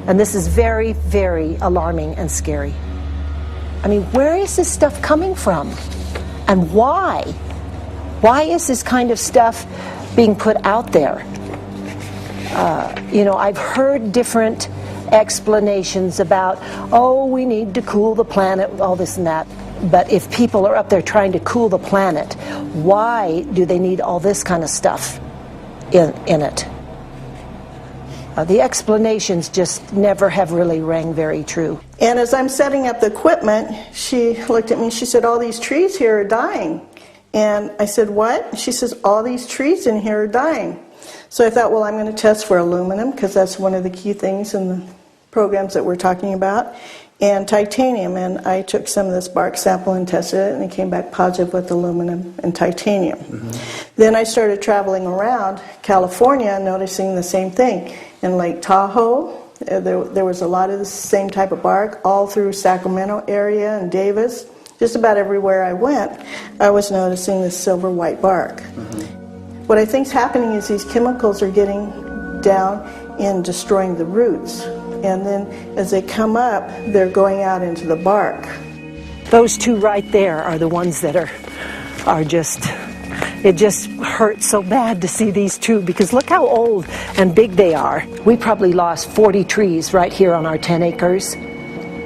and this is very, very alarming and scary. I mean, where is this stuff coming from, and why? Why is this kind of stuff being put out there? You know, I've heard different explanations about, oh, we need to cool the planet, all this and that. But if people are up there trying to cool the planet, why do they need all this kind of stuff in it? The explanations just never have really rang very true. And as I'm setting up the equipment, she looked at me and she said, all these trees here are dying. And I said, what? She says, all these trees in here are dying. So I thought, well, I'm going to test for aluminum, because that's one of the key things in the programs that we're talking about, and titanium. And I took some of this bark sample and tested it, and it came back positive with aluminum and titanium. Then I started traveling around California, noticing the same thing. In Lake Tahoe, there was a lot of the same type of bark, all through Sacramento area and Davis. Just about everywhere I went, I was noticing this silver white bark. What I think's happening is these chemicals are getting down and destroying the roots. And then as they come up, they're going out into the bark. Those two right there are the ones that are just, it just hurts so bad to see these two, because look how old and big they are. We probably lost 40 trees right here on our 10 acres.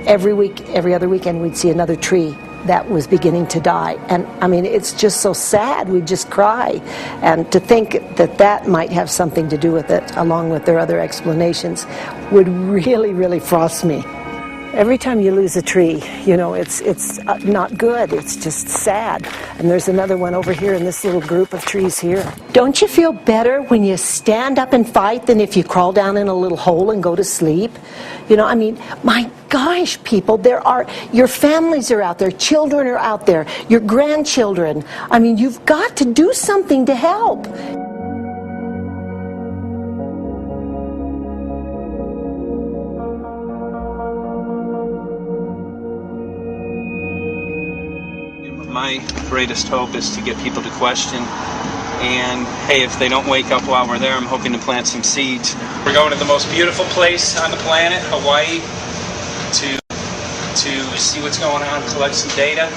Every week, every other weekend, we'd see another tree that was beginning to die. And I mean, it's just so sad, we just cry. And to think that that might have something to do with it, along with their other explanations, would really, really frost me. Every time you lose a tree, you know, it's not good, it's just sad. And there's another one over here in this little group of trees here. Don't you feel better when you stand up and fight than if you crawl down in a little hole and go to sleep? You know, I mean, my gosh, people, your families are out there, children are out there, your grandchildren. I mean, you've got to do something to help. My greatest hope is to get people to question, and hey, if they don't wake up while we're there, I'm hoping to plant some seeds. We're going to the most beautiful place on the planet, Hawaii, to see what's going on, collect some data.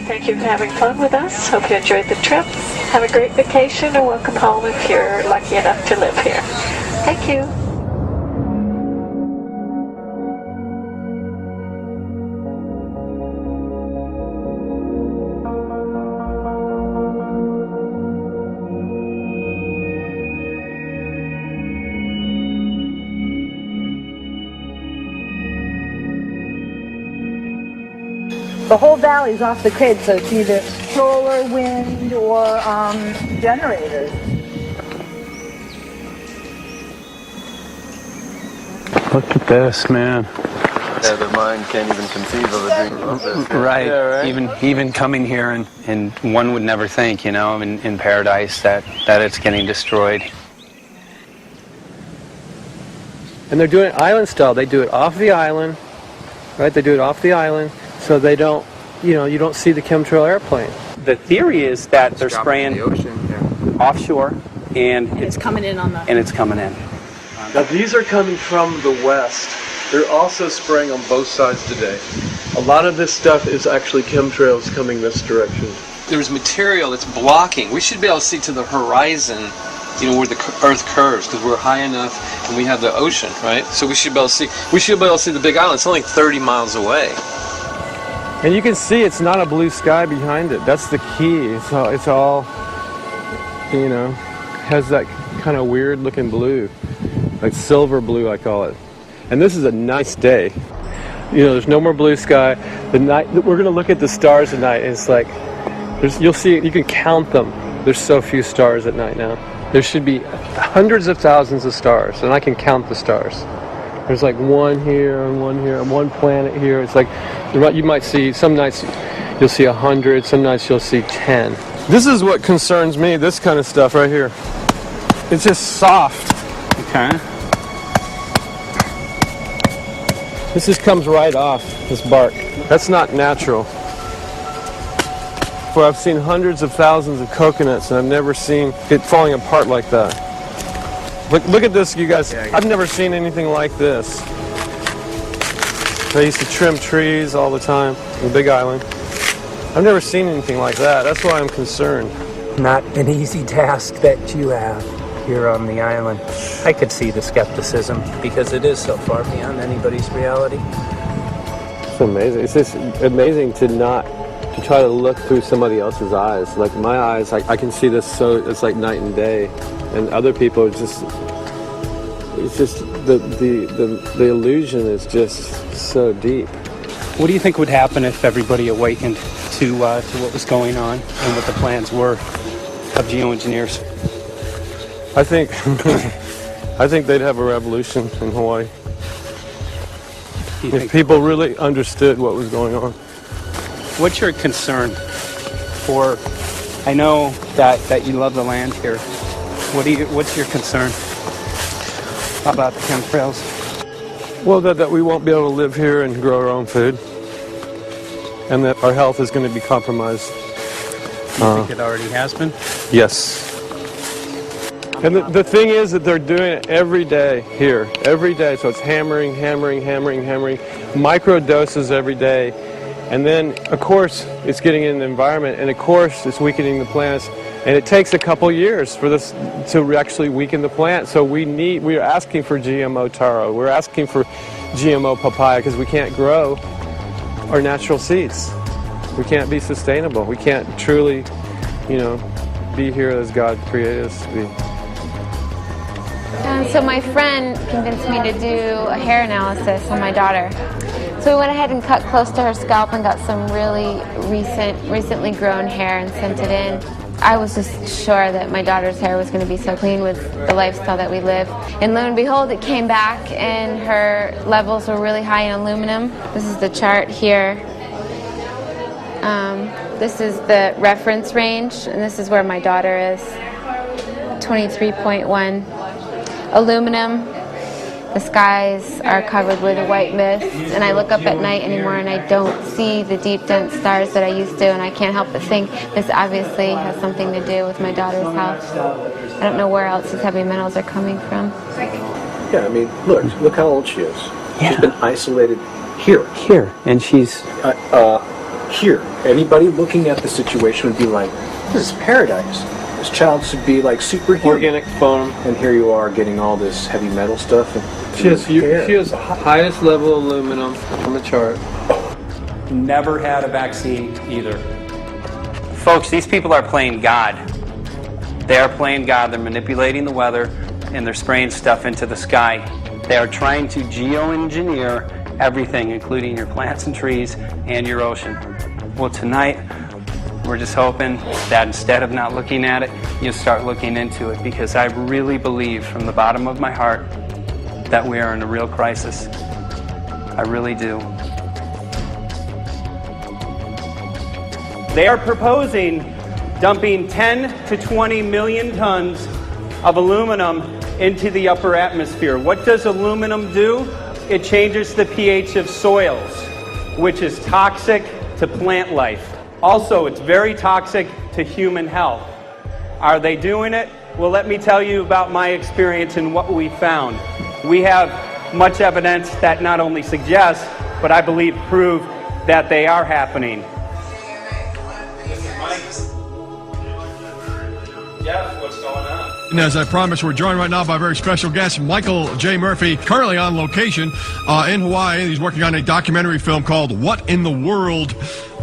Thank you for having fun with us. Hope you enjoyed the trip. Have a great vacation and welcome home if you're lucky enough to live here. Thank you. The whole valley's off the grid, so it's either solar, wind, or generators. Look at this, man. Yeah, the mind can't even conceive of a dream of this. Right. Yeah, right. Even coming here, and one would never think, you know, in paradise that it's getting destroyed. And they're doing it island style. They do it off the island, right? They do it off the island, so they don't, you know, you don't see the chemtrail airplane. The theory is that they're spraying offshore, and it's coming in on the... And it's coming in. Now these are coming from the west. They're also spraying on both sides today. A lot of this stuff is actually chemtrails coming this direction. There's material that's blocking. We should be able to see to the horizon, you know, where the Earth curves, because we're high enough and we have the ocean, right? So we should be able to see. We should be able to see the Big Island. It's only 30 miles away. And you can see it's not a blue sky behind it. That's the key. It's all, you know, has that kind of weird looking blue, like silver blue, I call it. And this is a nice day. You know, there's no more blue sky. The night we're going to look at the stars at night, and it's like you'll see. You can count them. There's so few stars at night now. There should be hundreds of thousands of stars, and I can count the stars. There's like one here and one planet here. It's like you might see some nights you'll see 100, some nights you'll see 10. This is what concerns me. This kind of stuff right here. It's just soft. Okay. This just comes right off, this bark. That's not natural. For I've seen hundreds of thousands of coconuts, and I've never seen it falling apart like that. Look at this, you guys. I've never seen anything like this. I used to trim trees all the time in the Big Island. I've never seen anything like that. That's why I'm concerned. Not an easy task that you have here on the island. I could see the skepticism because it is so far beyond anybody's reality. It's amazing. It's just amazing to try to look through somebody else's eyes. Like my eyes, I can see this so it's like night and day, and other people it's just the illusion is just so deep. What do you think would happen if everybody awakened to what was going on and what the plans were of geoengineers? I think they'd have a revolution in Hawaii if people really understood what was going on. What's your concern for? I know that you love the land here. What's your concern about the chemtrails? Well, that we won't be able to live here and grow our own food, and that our health is going to be compromised. Do you think it already has been? Yes. And the thing is that they're doing it every day here, every day. So it's hammering, micro doses every day. And then, of course, it's getting in the environment, and of course, it's weakening the plants. And it takes a couple years for this to actually weaken the plant. So we're asking for GMO taro. We're asking for GMO papaya because we can't grow our natural seeds. We can't be sustainable. We can't truly, you know, be here as God created us to be. So my friend convinced me to do a hair analysis on my daughter. So we went ahead and cut close to her scalp and got some really recently grown hair and sent it in. I was just sure that my daughter's hair was going to be so clean with the lifestyle that we live. And lo and behold, it came back and her levels were really high in aluminum. This is the chart here. This is the reference range, and this is where my daughter is. 23.1. Aluminum. The skies are covered with a white mist, and I look up at night anymore and I don't see the deep, dense stars that I used to, and I can't help but think this obviously has something to do with my daughter's health. I don't know where else these heavy metals are coming from. Yeah, I mean, look how old she is. Yeah. She's been isolated here. Here, and she's... here. Anybody looking at the situation would be like, this is paradise. This child should be like superhuman. Organic foam. And here you are getting all this heavy metal stuff. She has highest level aluminum on the chart. Never had a vaccine either. Folks, these people are playing God. They are playing God. They're manipulating the weather, and they're spraying stuff into the sky. They are trying to geoengineer everything, including your plants and trees and your ocean. Well, tonight, we're just hoping that instead of not looking at it, you'll start looking into it, because I really believe from the bottom of my heart that we are in a real crisis. I really do. They are proposing dumping 10 to 20 million tons of aluminum into the upper atmosphere. What does aluminum do? It changes the pH of soils, which is toxic to plant life. Also, it's very toxic to human health. Are they doing it? Well, let me tell you about my experience and what we found. We have much evidence that not only suggests, but I believe prove that they are happening. Jeff, what's going on? And as I promised, we're joined right now by a very special guest, Michael J. Murphy, currently on location in Hawaii. He's working on a documentary film called What in the World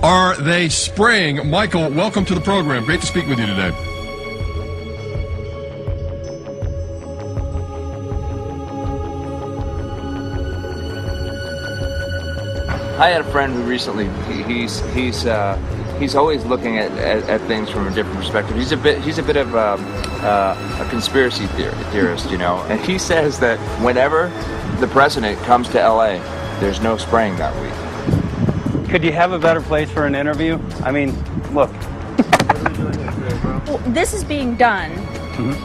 Are They Spraying? Michael, welcome to the program. Great to speak with you today. I had a friend who recently, he's always looking at things from a different perspective. He's a bit of a conspiracy theorist, you know. And he says that whenever the president comes to L.A., there's no spraying that week. Could you have a better place for an interview? I mean, look. Well, this is being done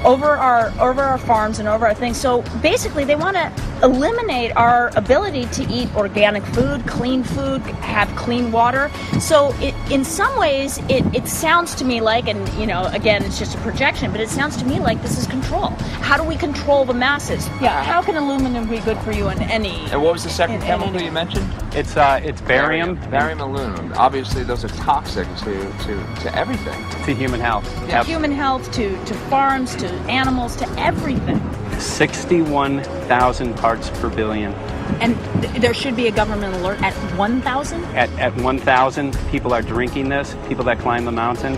over our farms and over our things. So basically, they want to eliminate our ability to eat organic food, have clean water. So in some ways, it sounds to me like, and you know, again, it's just a projection, but it sounds to me like this is control. How do we control the masses? Yeah. How can aluminum be good for you in any? And what was the second chemical you mentioned? It's barium. Barium aluminum. Obviously, those are toxic to everything. To human health. To human health, to farms, to animals, to everything. 61,000 parts per billion. And there should be a government alert at 1,000? At 1,000, people are drinking this. People that climb the mountain,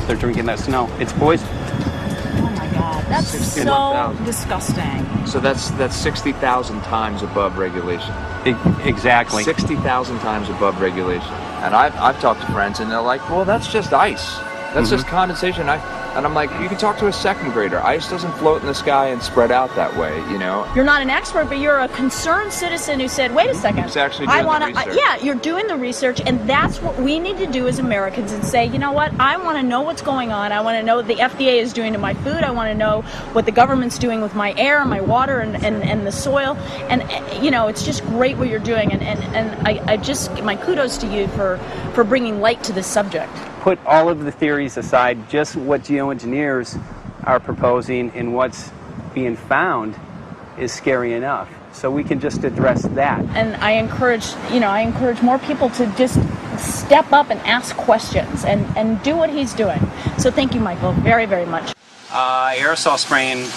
they're drinking that snow. It's poison. Oh my God, that's so disgusting. So that's 60,000 times above regulation. Exactly. 60,000 times above regulation. And I've talked to friends, and they're like, well, that's just ice. That's just condensation. And I'm like, you can talk to a second grader. Ice doesn't float in the sky and spread out that way, you know? You're not an expert, but you're a concerned citizen who said, wait a second. Who's actually doing the research. Yeah, you're doing the research, and that's what we need to do as Americans and say, you know what, I want to know what's going on. I want to know what the FDA is doing to my food. I want to know what the government's doing with my air, my water, and the soil. And, you know, it's just great what you're doing. And I just, my kudos to you for bringing light to this subject. Put all of the theories aside, just what geoengineers are proposing and what's being found is scary enough. So we can just address that. And I encourage more people to just step up and ask questions and do what he's doing. So thank you, Michael, very, very much. Aerosol spraying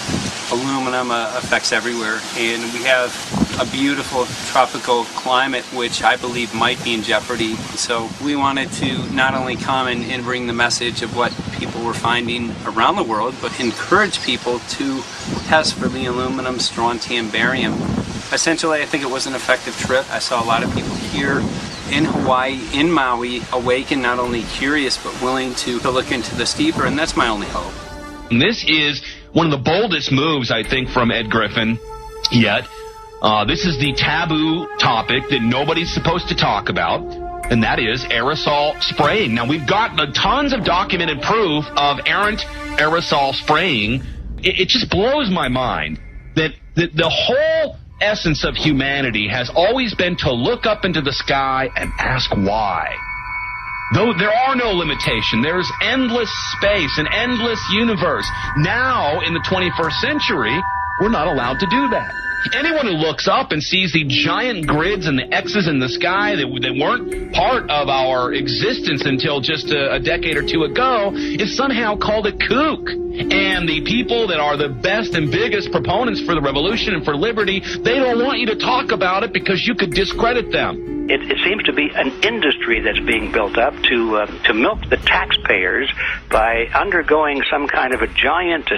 aluminum affects everywhere, and we have a beautiful tropical climate which I believe might be in jeopardy. So we wanted to not only come and bring the message of what people were finding around the world, but encourage people to test for the aluminum, strontium, barium. Essentially, I think it was an effective trip. I saw a lot of people here in Hawaii, in Maui, awake and not only curious but willing to look into this deeper, and that's my only hope. This is one of the boldest moves, I think, from Ed Griffin yet. This is the taboo topic that nobody's supposed to talk about, and that is aerosol spraying. Now, we've got tons of documented proof of errant aerosol spraying. It just blows my mind that the whole essence of humanity has always been to look up into the sky and ask why. Though there are no limitations, there's endless space, an endless universe. Now, in the 21st century, we're not allowed to do that. Anyone who looks up and sees the giant grids and the X's in the sky that weren't part of our existence until just a decade or two ago is somehow called a kook. And the people that are the best and biggest proponents for the revolution and for liberty, they don't want you to talk about it because you could discredit them. It seems to be an industry that's being built up to milk the taxpayers by undergoing some kind of a giant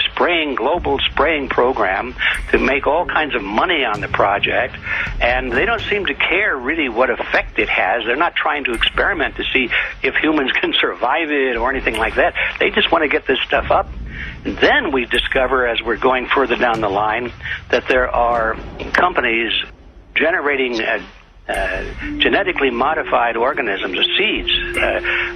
global spraying program to make all kinds of money on the project, and they don't seem to care really what effect it has. They're not trying to experiment to see if humans can survive it or anything like that. They just want to get this stuff up. And then we discover, as we're going further down the line, that there are companies generating genetically modified organisms, seeds,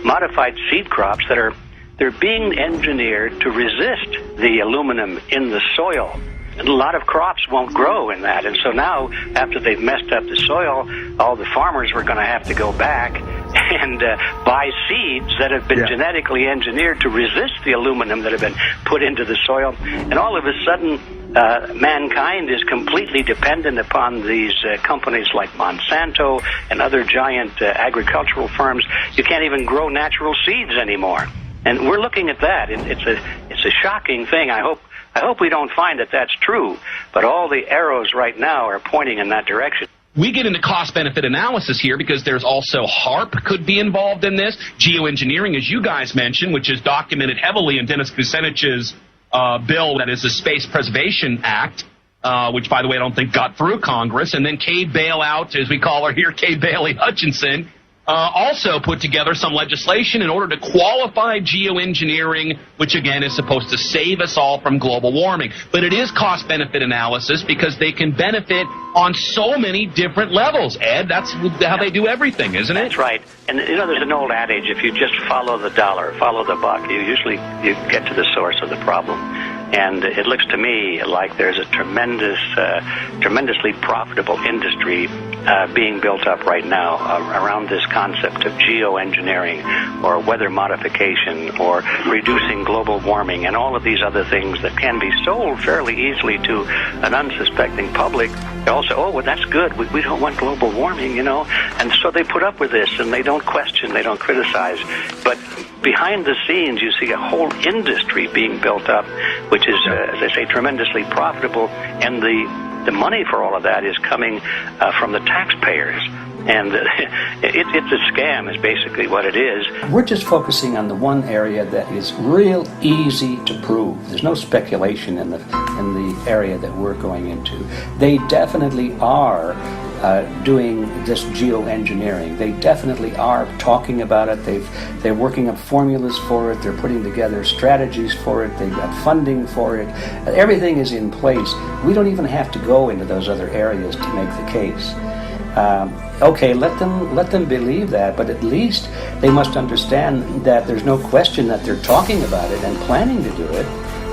modified seed crops they're being engineered to resist the aluminum in the soil. And a lot of crops won't grow in that, and so now, after they've messed up the soil, all the farmers were going to have to go back and buy seeds that have been genetically engineered to resist the aluminum that have been put into the soil. And all of a sudden, mankind is completely dependent upon these companies like Monsanto and other giant agricultural firms. You can't even grow natural seeds anymore. And we're looking at that. It's a shocking thing. I hope we don't find that that's true, but all the arrows right now are pointing in that direction. We get into cost-benefit analysis here because there's also HARP could be involved in this. Geoengineering, as you guys mentioned, which is documented heavily in Dennis Kucinich's bill, that is the Space Preservation Act, which, by the way, I don't think got through Congress. And then Kay Bailout, as we call her here, Kay Bailey Hutchinson, also put together some legislation in order to qualify geoengineering, which again is supposed to save us all from global warming. But it is cost-benefit analysis because they can benefit on so many different levels. Ed, that's how they do everything, isn't it? That's right. And there's an old adage: if you just follow the dollar, follow the buck, you get to the source of the problem. And it looks to me like there's a tremendously profitable industry being built up right now around this concept of geoengineering or weather modification or reducing global warming and all of these other things that can be sold fairly easily to an unsuspecting public. They all say, oh, well, that's good. We don't want global warming, And so they put up with this, and they don't question, they don't criticize. But behind the scenes, you see a whole industry being built up, which is, as I say, tremendously profitable. And the money for all of that is coming from the taxpayers. And it's a scam, is basically what it is. We're just focusing on the one area that is real easy to prove. There's no speculation in the area that we're going into. They definitely are doing this geoengineering. They definitely are talking about it. They're working up formulas for it. They're putting together strategies for it. They've got funding for it. Everything is in place. We don't even have to go into those other areas to make the case. Okay, let them believe that, but at least they must understand that there's no question that they're talking about it and planning to do it.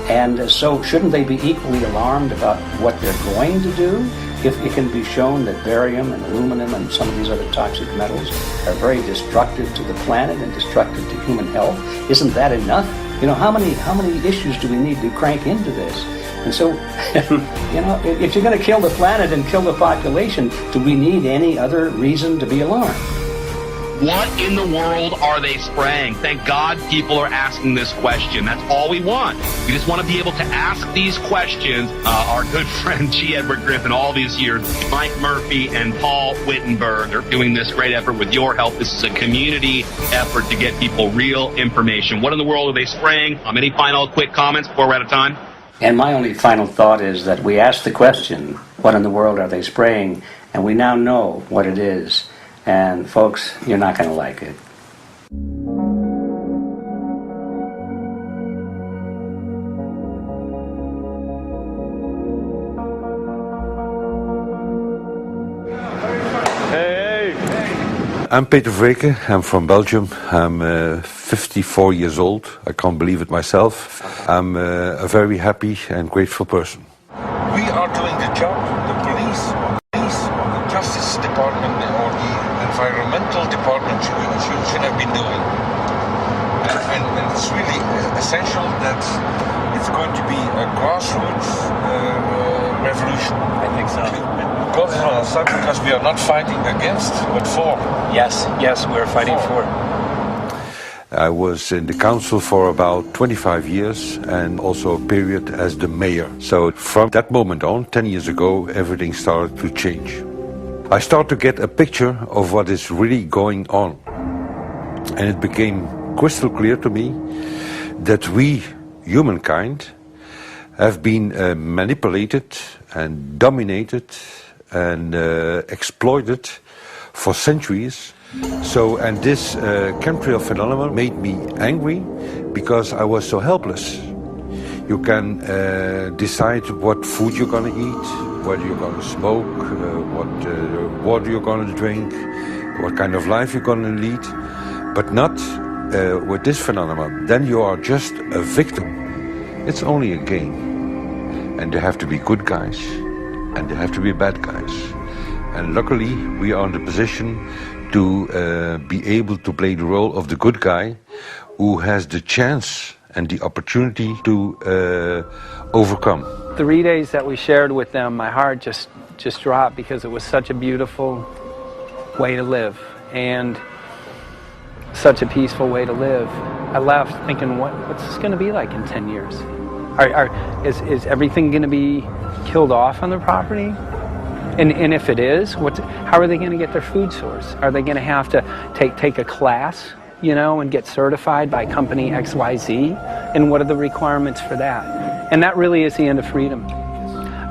And so shouldn't they be equally alarmed about what they're going to do if it can be shown that barium and aluminum and some of these other toxic metals are very destructive to the planet and destructive to human health? Isn't that enough? How many issues do we need to crank into this? And so, if you're going to kill the planet and kill the population, do we need any other reason to be alarmed? What in the world are they spraying? Thank God people are asking this question. That's all we want. We just want to be able to ask these questions. Our good friend G. Edward Griffin, all these years, Mike Murphy and Paul Wittenberg are doing this great effort with your help. This is a community effort to get people real information. What in the world are they spraying? Any final quick comments before we're out of time? And my only final thought is that we asked the question, what in the world are they spraying? And we now know what it is. And folks, you're not going to like it. I'm Peter Vreke. I'm from Belgium. I'm 54 years old. I can't believe it myself. I'm a very happy and grateful person. We are doing the job the police, the Justice Department, or the Environmental Department should have been doing. And it's really essential that it's going to be a grassroots revolution. I think so. God is on our side because we are not fighting against, but for. Yes, we're fighting for. I was in the council for about 25 years and also a period as the mayor. So from that moment on, 10 years ago, everything started to change. I start to get a picture of what is really going on. And it became crystal clear to me that we, humankind, have been manipulated and dominated and exploited for centuries. And this chemtrail phenomenon made me angry because I was so helpless. You can decide what food you're going to eat, whether you're going to smoke, what water you're going to drink, what kind of life you're going to lead, but not with this phenomenon. Then you are just a victim. It's only a game. And there have to be good guys, and there have to be bad guys. And luckily, we are in the position to be able to play the role of the good guy who has the chance and the opportunity to overcome. 3 days that we shared with them, my heart just dropped because it was such a beautiful way to live and such a peaceful way to live. I left thinking, what's this going to be like in 10 years? Is everything going to be killed off on the property? And if it is, how are they going to get their food source? Are they going to have to take a class, and get certified by company XYZ? And what are the requirements for that? And that really is the end of freedom.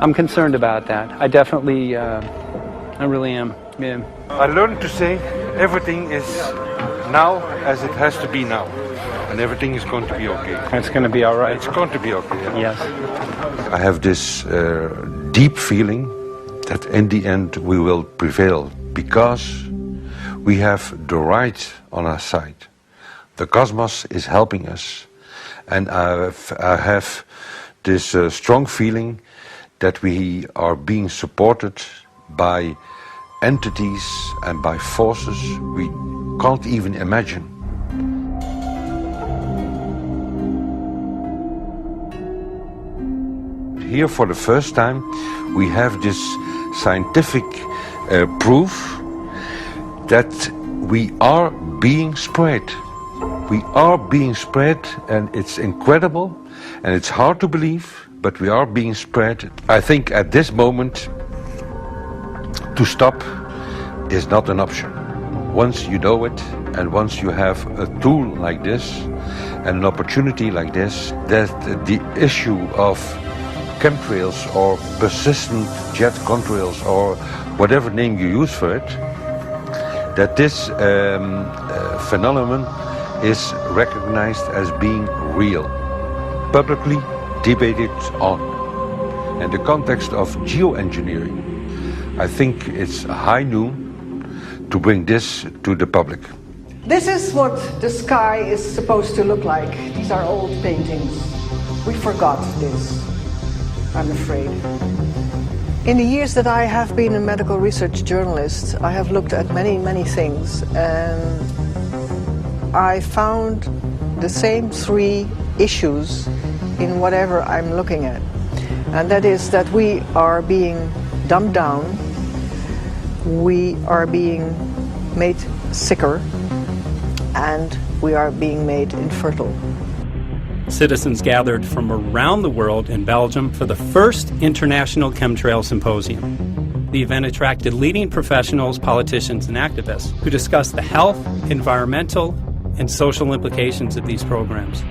I'm concerned about that. I definitely, I really am. Yeah. I learned to say everything is now as it has to be now. And everything is going to be okay. It's going to be all right. It's going to be okay. Yes. I have this deep feeling that in the end we will prevail because we have the right on our side. The cosmos is helping us. And I have this strong feeling that we are being supported by entities and by forces we can't even imagine. Here for the first time we have this scientific proof that we are being spread. We are being spread, and it's incredible and it's hard to believe, but we are being spread. I think at this moment to stop is not an option. Once you know it and once you have a tool like this and an opportunity like this, that the issue of chemtrails or persistent jet contrails or whatever name you use for it, that this phenomenon is recognized as being real, publicly debated on. In the context of geoengineering, I think it's high noon to bring this to the public. This is what the sky is supposed to look like. These are old paintings. We forgot this, I'm afraid. In the years that I have been a medical research journalist, I have looked at many things, and I found the same three issues in whatever I'm looking at. And that is that we are being dumbed down, we are being made sicker, and we are being made infertile. Citizens gathered from around the world in Belgium for the first International Chemtrail Symposium. The event attracted leading professionals, politicians, and activists who discussed the health, environmental, and social implications of these programs.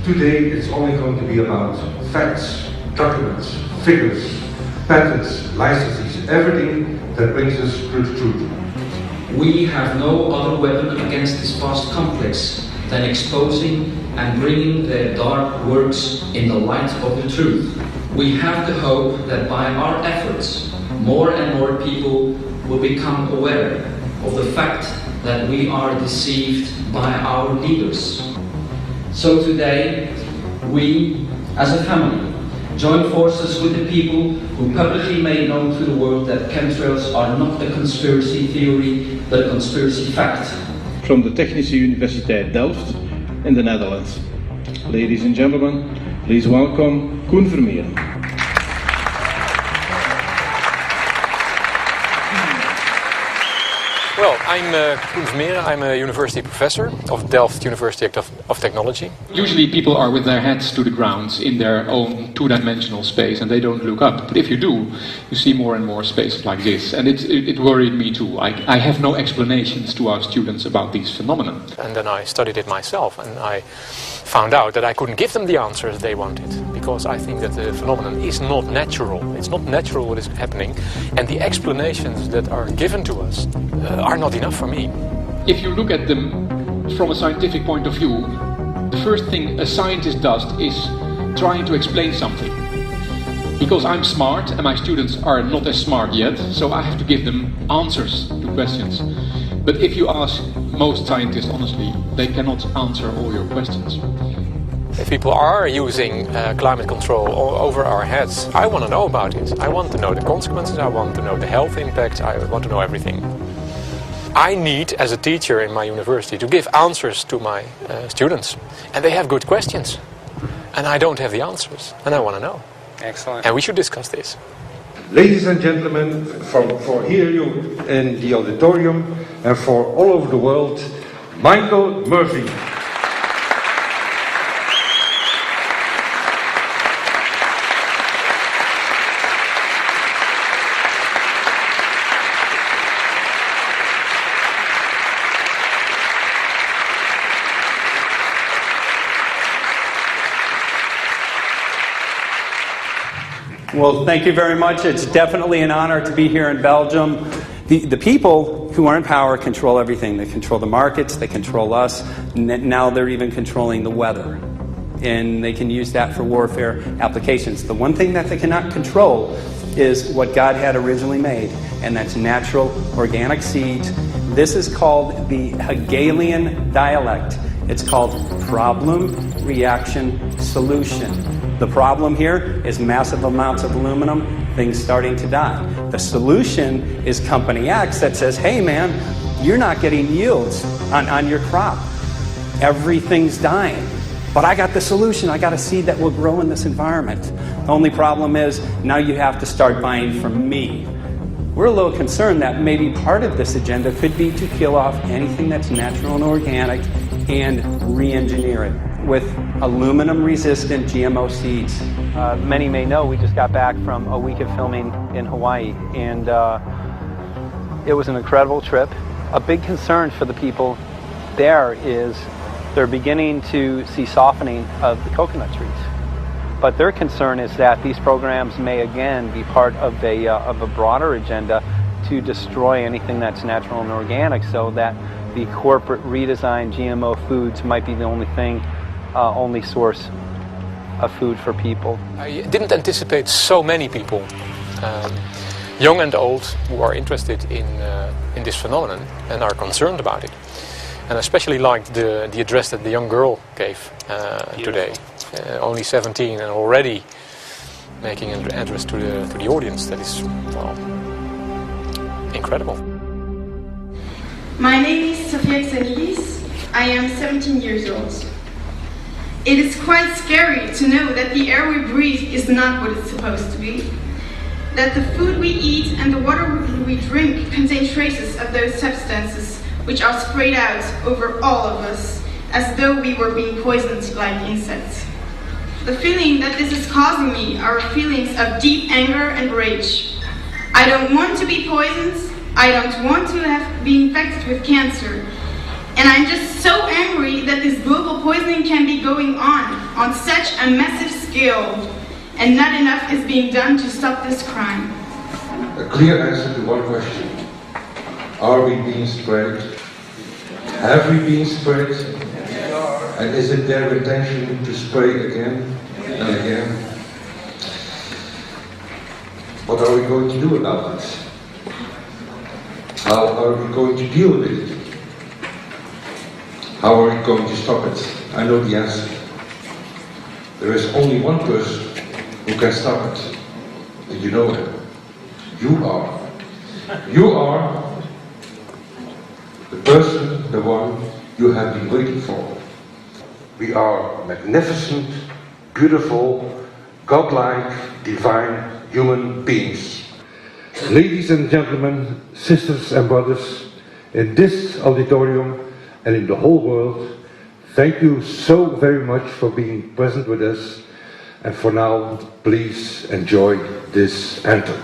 Today it's only going to be about facts, documents, figures, patents, licenses, everything that brings us to the truth. We have no other weapon against this vast complex than exposing and bringing their dark works in the light of the truth. We have the hope that by our efforts, more and more people will become aware of the fact that we are deceived by our leaders. So today, we, as a family, join forces with the people who publicly made known to the world that chemtrails are not a conspiracy theory, but a conspiracy fact. From the Technische Universiteit Delft in the Netherlands. Ladies and gentlemen, please welcome Koen Vermeeren. Well, I'm Koen Vermeeren. I'm a university professor of Delft University of Technology. Usually people are with their heads to the ground in their own two-dimensional space and they don't look up. But if you do, you see more and more spaces like this. And it worried me too. I have no explanations to our students about these phenomena. And then I studied it myself and I found out that I couldn't give them the answers they wanted, because I think that the phenomenon is not natural. It's not natural what is happening, and the explanations that are given to us are not enough for me. If you look at them from a scientific point of view, the first thing a scientist does is trying to explain something. Because I'm smart and my students are not as smart yet, so I have to give them answers to questions. But if you ask most scientists honestly, they cannot answer all your questions. If people are using climate control over our heads, I want to know about it. I want to know the consequences, I want to know the health impacts, I want to know everything. I need, as a teacher in my university, to give answers to my students. And they have good questions. And I don't have the answers. And I want to know. Excellent. And we should discuss this. Ladies and gentlemen, for here you in the auditorium and for all over the world, Michael Murphy. Well, thank you very much. It's definitely an honor to be here in Belgium. The people who are in power control everything. They control the markets, they control us, now they're even controlling the weather. And they can use that for warfare applications. The one thing that they cannot control is what God had originally made, and that's natural organic seeds. This is called the Hegelian dialect. It's called problem, reaction, solution. The problem here is massive amounts of aluminum, things starting to die. The solution is company X that says, hey man, you're not getting yields on your crop. Everything's dying. But I got the solution. I got a seed that will grow in this environment. The only problem is now you have to start buying from me. We're a little concerned that maybe part of this agenda could be to kill off anything that's natural and organic and re-engineer it with aluminum-resistant GMO seeds. Many may know we just got back from a week of filming in Hawaii, and it was an incredible trip. A big concern for the people there is they're beginning to see softening of the coconut trees. But their concern is that these programs may again be part of a broader agenda to destroy anything that's natural and organic, so that the corporate redesigned GMO foods might be the only source of food for people. I didn't anticipate so many people, young and old, who are interested in this phenomenon and are concerned about it. And I especially liked the address that the young girl gave today. Only 17 and already making an address to the audience. That is, well, incredible. My name is Sofia Xenidis. I am 17 years old. It is quite scary to know that the air we breathe is not what it's supposed to be. That the food we eat and the water we drink contain traces of those substances which are sprayed out over all of us as though we were being poisoned like insects. The feeling that this is causing me are feelings of deep anger and rage. I don't want to be poisoned. I don't want to be infected with cancer. And I'm just so angry that this global poisoning can be going on such a massive scale, and not enough is being done to stop this crime. A clear answer to one question. Are we being sprayed? Have we been sprayed? And is it their intention to spray again and again? What are we going to do about it? How are we going to deal with it? How are we going to stop it? I know the answer. There is only one person who can stop it. And you know him. You are. You are the person, the one you have been waiting for. We are magnificent, beautiful, godlike, divine human beings. Ladies and gentlemen, sisters and brothers, in this auditorium and in the whole world, thank you so very much for being present with us. And for now, please enjoy this anthem.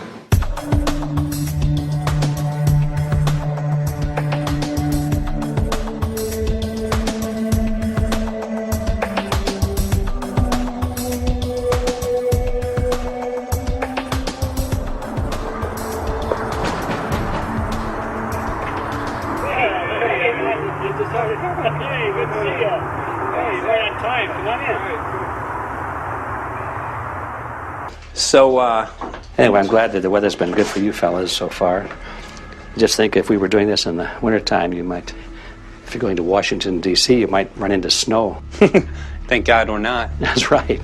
So, anyway, I'm glad that the weather's been good for you fellas so far. Just think if we were doing this in the wintertime, you might, if you're going to Washington, D.C., you might run into snow. Thank God we're not. That's right.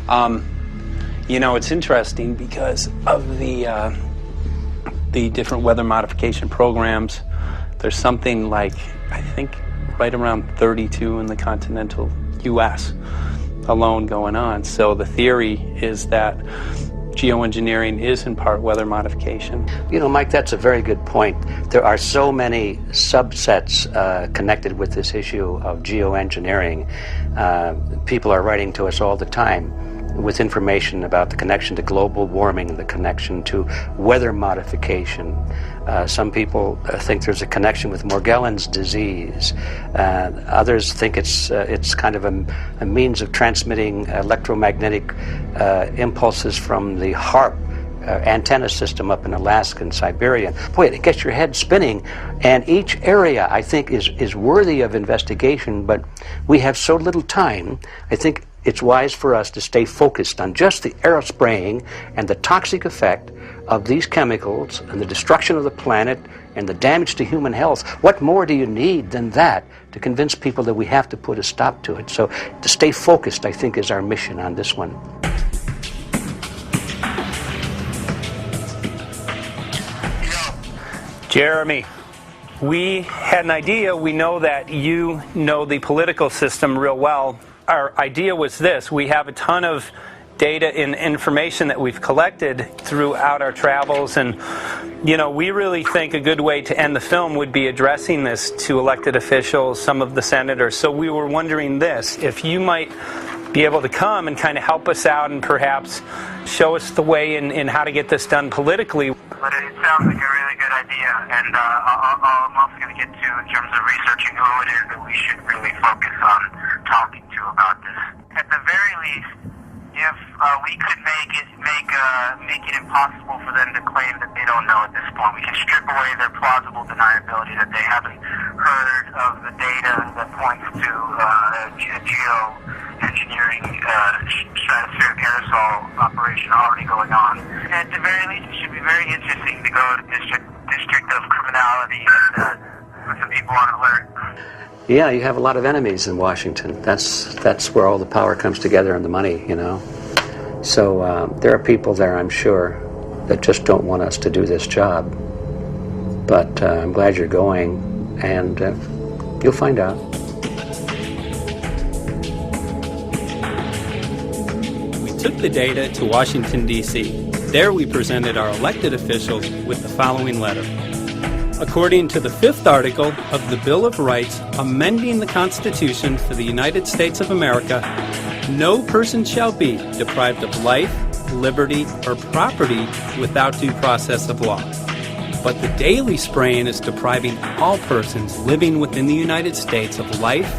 You know, it's interesting because of the different weather modification programs. There's something like, I think, right around 32 in the continental U.S. alone going on. So the theory is that geoengineering is in part weather modification. You know, Mike, that's a very good point. There are so many subsets connected with this issue of geoengineering. People are writing to us all the time with information about the connection to global warming, the connection to weather modification. Some people think there's a connection with Morgellons disease. Others think it's kind of a means of transmitting electromagnetic impulses from the HAARP antenna system up in Alaska and Siberia. Boy, it gets your head spinning. And each area, I think, is worthy of investigation, but we have so little time. I think it's wise for us to stay focused on just the aerospraying and the toxic effect of these chemicals and the destruction of the planet and the damage to human health. What more do you need than that to convince people that we have to put a stop to it? So to stay focused, I think, is our mission on this one. Jeremy, we had an idea. We know that you know the political system real well. Our idea was this. We have a ton of data and information that we've collected throughout our travels, and you know, we really think a good way to end the film would be addressing this to elected officials, some of the senators. So we were wondering this, if you might be able to come and kind of help us out and perhaps show us the way in how to get this done politically. But it sounds like a really good idea, and I'm also going to get to, in terms of researching who it is that we should really focus on talking to about this. At the very least, if we could make it impossible for them to claim that they don't know at this point, we can strip away their plausible deniability that they haven't heard of the data that points to geoengineering stratospheric aerosol operation already going on. At the very least, it should be very interesting to go to District of Criminality and put some people on alert. Yeah, you have a lot of enemies in Washington. That's where all the power comes together and the money, you know. So there are people there, I'm sure, that just don't want us to do this job. But I'm glad you're going, and you'll find out. We took the data to Washington, D.C. There we presented our elected officials with the following letter. According to the 5th article of the Bill of Rights amending the Constitution for the United States of America, no person shall be deprived of life, liberty, or property without due process of law. But the daily spraying is depriving all persons living within the United States of life,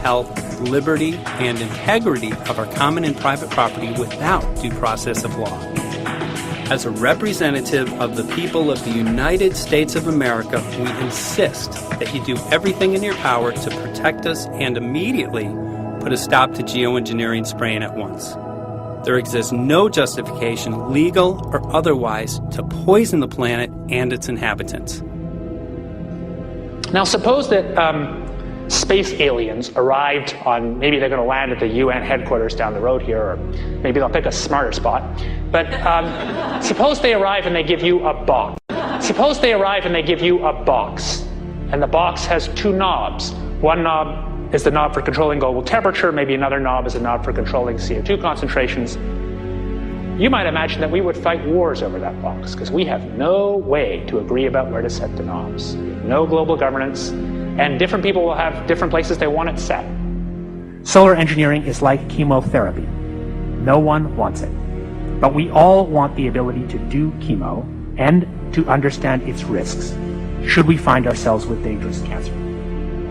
health, liberty, and integrity of our common and private property without due process of law. As a representative of the people of the United States of America, we insist that you do everything in your power to protect us and immediately put a stop to geoengineering spraying at once. There exists no justification, legal or otherwise, to poison the planet and its inhabitants. Now suppose that space aliens arrived on, maybe they're going to land at the UN headquarters down the road here, or maybe they'll pick a smarter spot. But suppose they arrive and they give you a box. Suppose they arrive and they give you a box, and the box has 2 knobs. One knob is the knob for controlling global temperature, maybe another knob is a knob for controlling CO2 concentrations. You might imagine that we would fight wars over that box, because we have no way to agree about where to set the knobs. No global governance, and different people will have different places they want it set. Solar engineering is like chemotherapy. No one wants it. But we all want the ability to do chemo and to understand its risks should we find ourselves with dangerous cancer.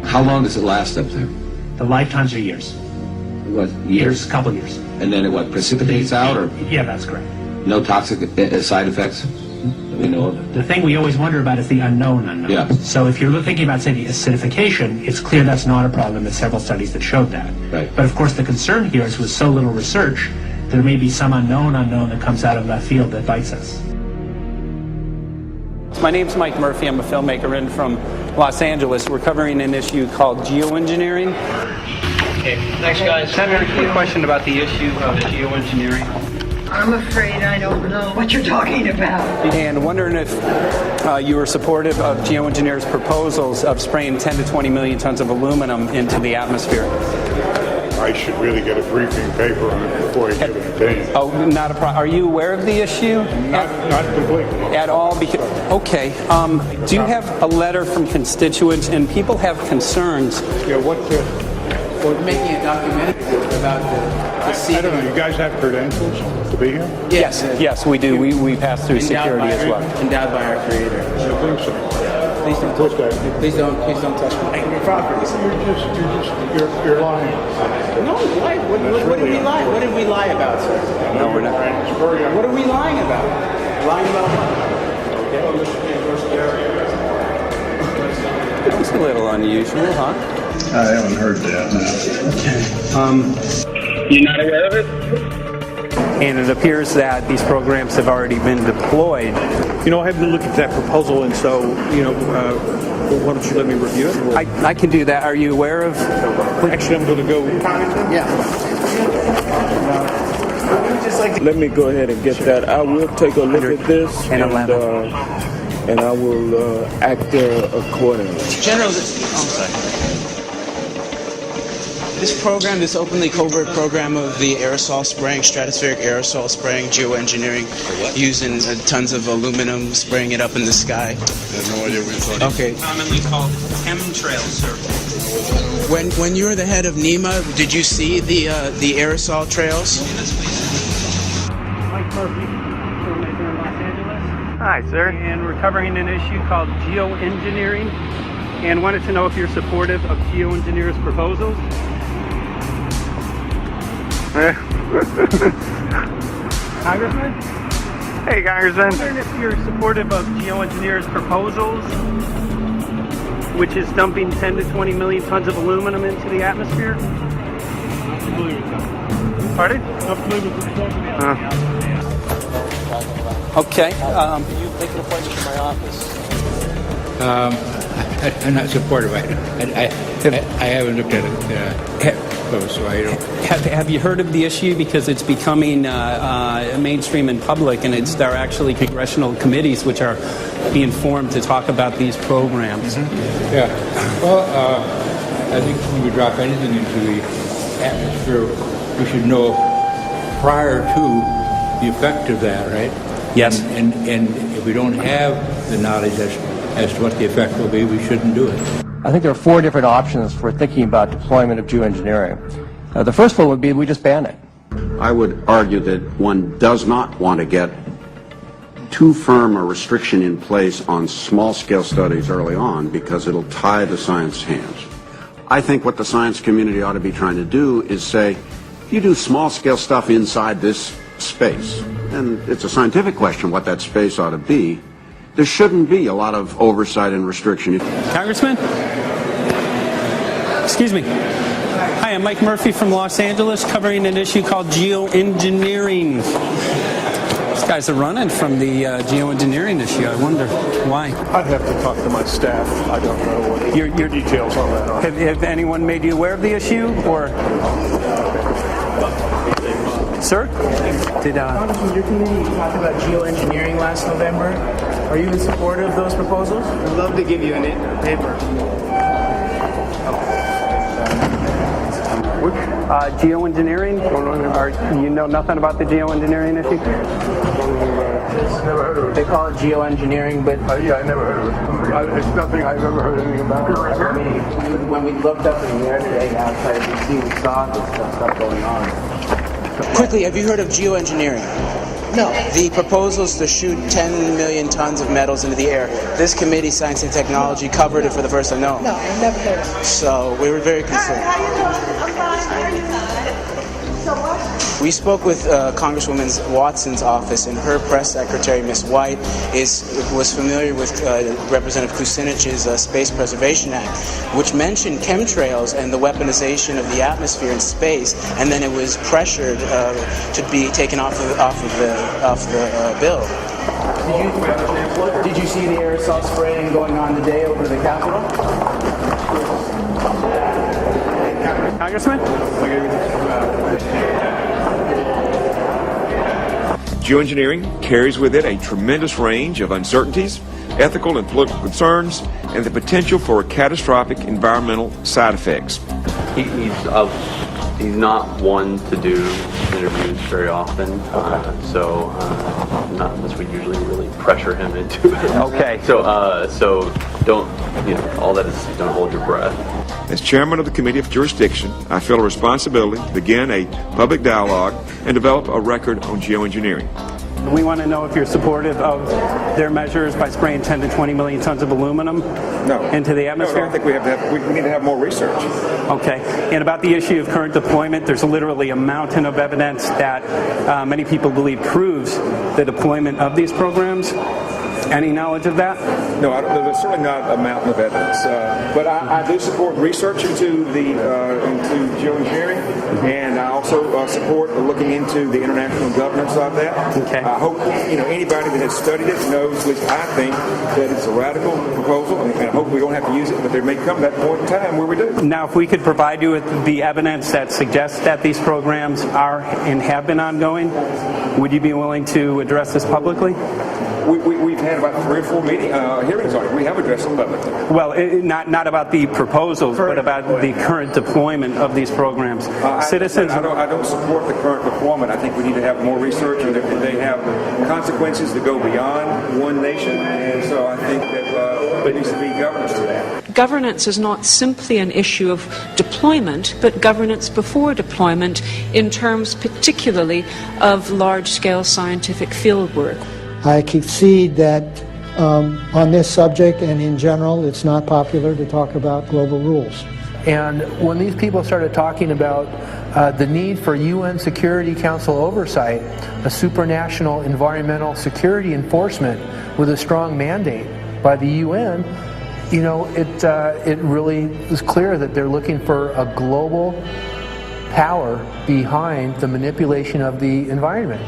How long does it last up there? The lifetimes are years. What, years? Couple years. And then it what, precipitates out, or Yeah, that's correct. no toxic side effects that we know of? The thing we always wonder about is the unknown. Yeah. So if you're thinking about, say, the acidification, it's clear that's not a problem. There's several studies that showed that. Right. But of course the concern here is with so little research, there may be some unknown that comes out of that field that bites us. My name's Mike Murphy. I'm a filmmaker in from Los Angeles. We're covering an issue called geoengineering. Okay, thanks guys. Senator, a question about the issue of geoengineering. I'm afraid I don't know what you're talking about. And wondering if you were supportive of geoengineers' proposals of spraying 10 to 20 million tons of aluminum into the atmosphere. I should really get a briefing paper on it before I give an opinion. Oh, not a problem. Are you aware of the issue? Not completely. At all? Okay. Do you have a letter from constituents, and people have concerns? Yeah, We're making a documentary about the sea. I don't know. You guys have credentials to be here? Yes, we do. We pass through security as well. Endowed by our Creator. I think so. Please don't touch me. Please don't touch my property. You're lying. No, why? What did we lie? What did we lie about, sir? No, we're not. What are we lying about? Lying about what? It's a little unusual, huh? I haven't heard that. You're not aware of it? And it appears that these programs have already been deployed. You know, I haven't looked at that proposal, and so, why don't you let me review it? I can do that. Are you aware of? Actually, I'm going to go. Yeah. Let me go ahead and get that. I will take a look at this, and I will act accordingly. General, this program, this openly covert program of the aerosol spraying, stratospheric aerosol spraying, geoengineering, using tons of aluminum, spraying it up in the sky. I have no idea what you're talking about. Okay. Commonly called chemtrails, sir. When you were the head of NEMA, did you see the aerosol trails? Mike Murphy, filmmaker in Los Angeles. Hi, sir. And we're covering an issue called geoengineering, and wanted to know if you're supportive of geoengineers' proposals. Congressman? Hey, Congressman. I'm wondering if you're supportive of geoengineers' proposals, which is dumping 10 to 20 million tons of aluminum into the atmosphere. Pardon? Okay. Can you make an appointment to my office? I'm not supportive. I haven't looked at it close, so I don't. Have you heard of the issue? Because it's becoming mainstream in public, and there are actually congressional committees which are being formed to talk about these programs. Mm-hmm. Yeah. Well, I think when we drop anything into the atmosphere, we should know prior to the effect of that, right? Yes. And if we don't have the knowledge as to what the effect will be, we shouldn't do it. I think there are 4 different options for thinking about deployment of geoengineering. The first one would be we just ban it. I would argue that one does not want to get too firm a restriction in place on small-scale studies early on because it'll tie the science hands. I think what the science community ought to be trying to do is say, if you do small-scale stuff inside this space, and it's a scientific question what that space ought to be, there shouldn't be a lot of oversight and restriction. Congressman? Excuse me. Hi, I'm Mike Murphy from Los Angeles, covering an issue called geoengineering. These guys are running from the geoengineering issue. I wonder why. I'd have to talk to my staff. I don't know what your details on that are. Have anyone made you aware of the issue, or? Sir? Congressman, your committee talked about geoengineering last November. Are you in support of those proposals? I'd love to give you a paper. Geoengineering? You know nothing about the geoengineering issue? Never heard of it. They call it geoengineering, but yeah, I never heard of it. It's nothing I've ever heard anything about. When we looked up in the air today outside of DC, we saw this stuff going on. Quickly, have you heard of geoengineering? No. The proposal is to shoot 10 million tons of metals into the air. This committee, Science and Technology, covered it for the first time. No. No, I've never heard of it. So we were very concerned. How you doing? I'm fine. How are you? So what? We spoke with Congresswoman Watson's office, and her press secretary, Ms. White, was familiar with Representative Kucinich's Space Preservation Act, which mentioned chemtrails and the weaponization of the atmosphere and space, and then it was pressured to be taken off the bill. Did you see the aerosol spraying going on today over the Capitol? Congressman? Geoengineering carries with it a tremendous range of uncertainties, ethical and political concerns, and the potential for catastrophic environmental side effects. He's not one to do interviews very often, not unless we usually really pressure him into it. Okay. So don't, all that is, don't hold your breath. As chairman of the Committee of Jurisdiction, I feel a responsibility to begin a public dialogue and develop a record on geoengineering. We want to know if you're supportive of their measures by spraying 10 to 20 million tons of aluminum into the atmosphere? No, I think we need to have more research. Okay. And about the issue of current deployment, there's literally a mountain of evidence that many people believe proves the deployment of these programs. Any knowledge of that? No, there's certainly not a mountain of evidence. But I do support research into geoengineering, and I also support looking into the international governance of that. Okay. I hope anybody that has studied it knows, at least I think, that it's a radical proposal, and I hope we don't have to use it, but there may come that point in time where we do. Now, if we could provide you with the evidence that suggests that these programs are and have been ongoing, would you be willing to address this publicly? We've had about 3 or 4 hearings on it. We have addressed them publicly. Well, not about the proposals, but about the current deployment of these programs. Citizens. I don't support the current deployment. I think we need to have more research, and they have consequences that go beyond one nation. And so I think that there needs to be governance to that. Governance is not simply an issue of deployment, but governance before deployment in terms particularly of large-scale scientific fieldwork. I concede that on this subject and in general, it's not popular to talk about global rules. And when these people started talking about the need for UN Security Council oversight, a supranational environmental security enforcement with a strong mandate by the UN, it really is clear that they're looking for a global power behind the manipulation of the environment.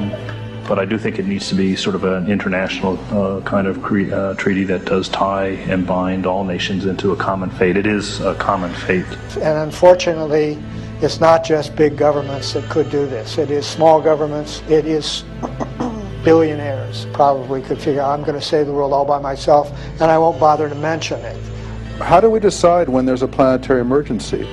But I do think it needs to be sort of an international kind of treaty that does tie and bind all nations into a common fate. It is a common fate. And unfortunately, it's not just big governments that could do this. It is small governments. It is billionaires probably could figure, I'm going to save the world all by myself, and I won't bother to mention it. How do we decide when there's a planetary emergency?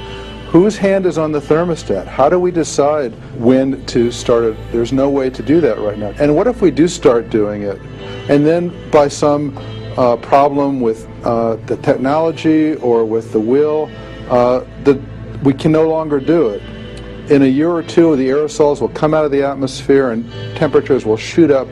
Whose hand is on the thermostat? How do we decide when to start it? There's no way to do that right now. And what if we do start doing it, and then by some problem with the technology or with the will, we can no longer do it? In a year or two, the aerosols will come out of the atmosphere and temperatures will shoot up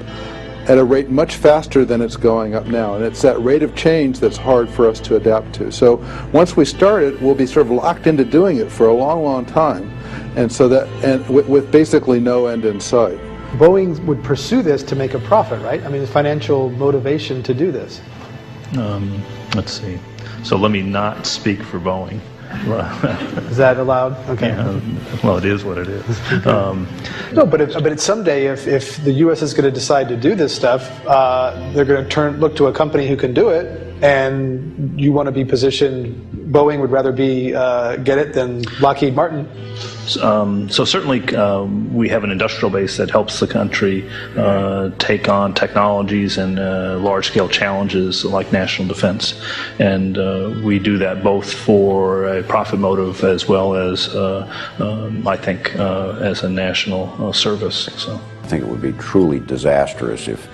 at a rate much faster than it's going up now. And it's that rate of change that's hard for us to adapt to. So once we start it, we'll be sort of locked into doing it for a long, long time. And so with basically no end in sight. Boeing would pursue this to make a profit, right? I mean, there's financial motivation to do this. Let's see. So let me not speak for Boeing. Is that allowed? Okay. Yeah, well, it is what it is. No, but someday, if the U.S. is going to decide to do this stuff, they're going to look to a company who can do it, and you want to be positioned Boeing would rather be get it than Lockheed Martin. So certainly we have an industrial base that helps the country take on technologies and large-scale challenges like national defense. And we do that both for a profit motive as well as, I think, as a national service. So I think it would be truly disastrous if,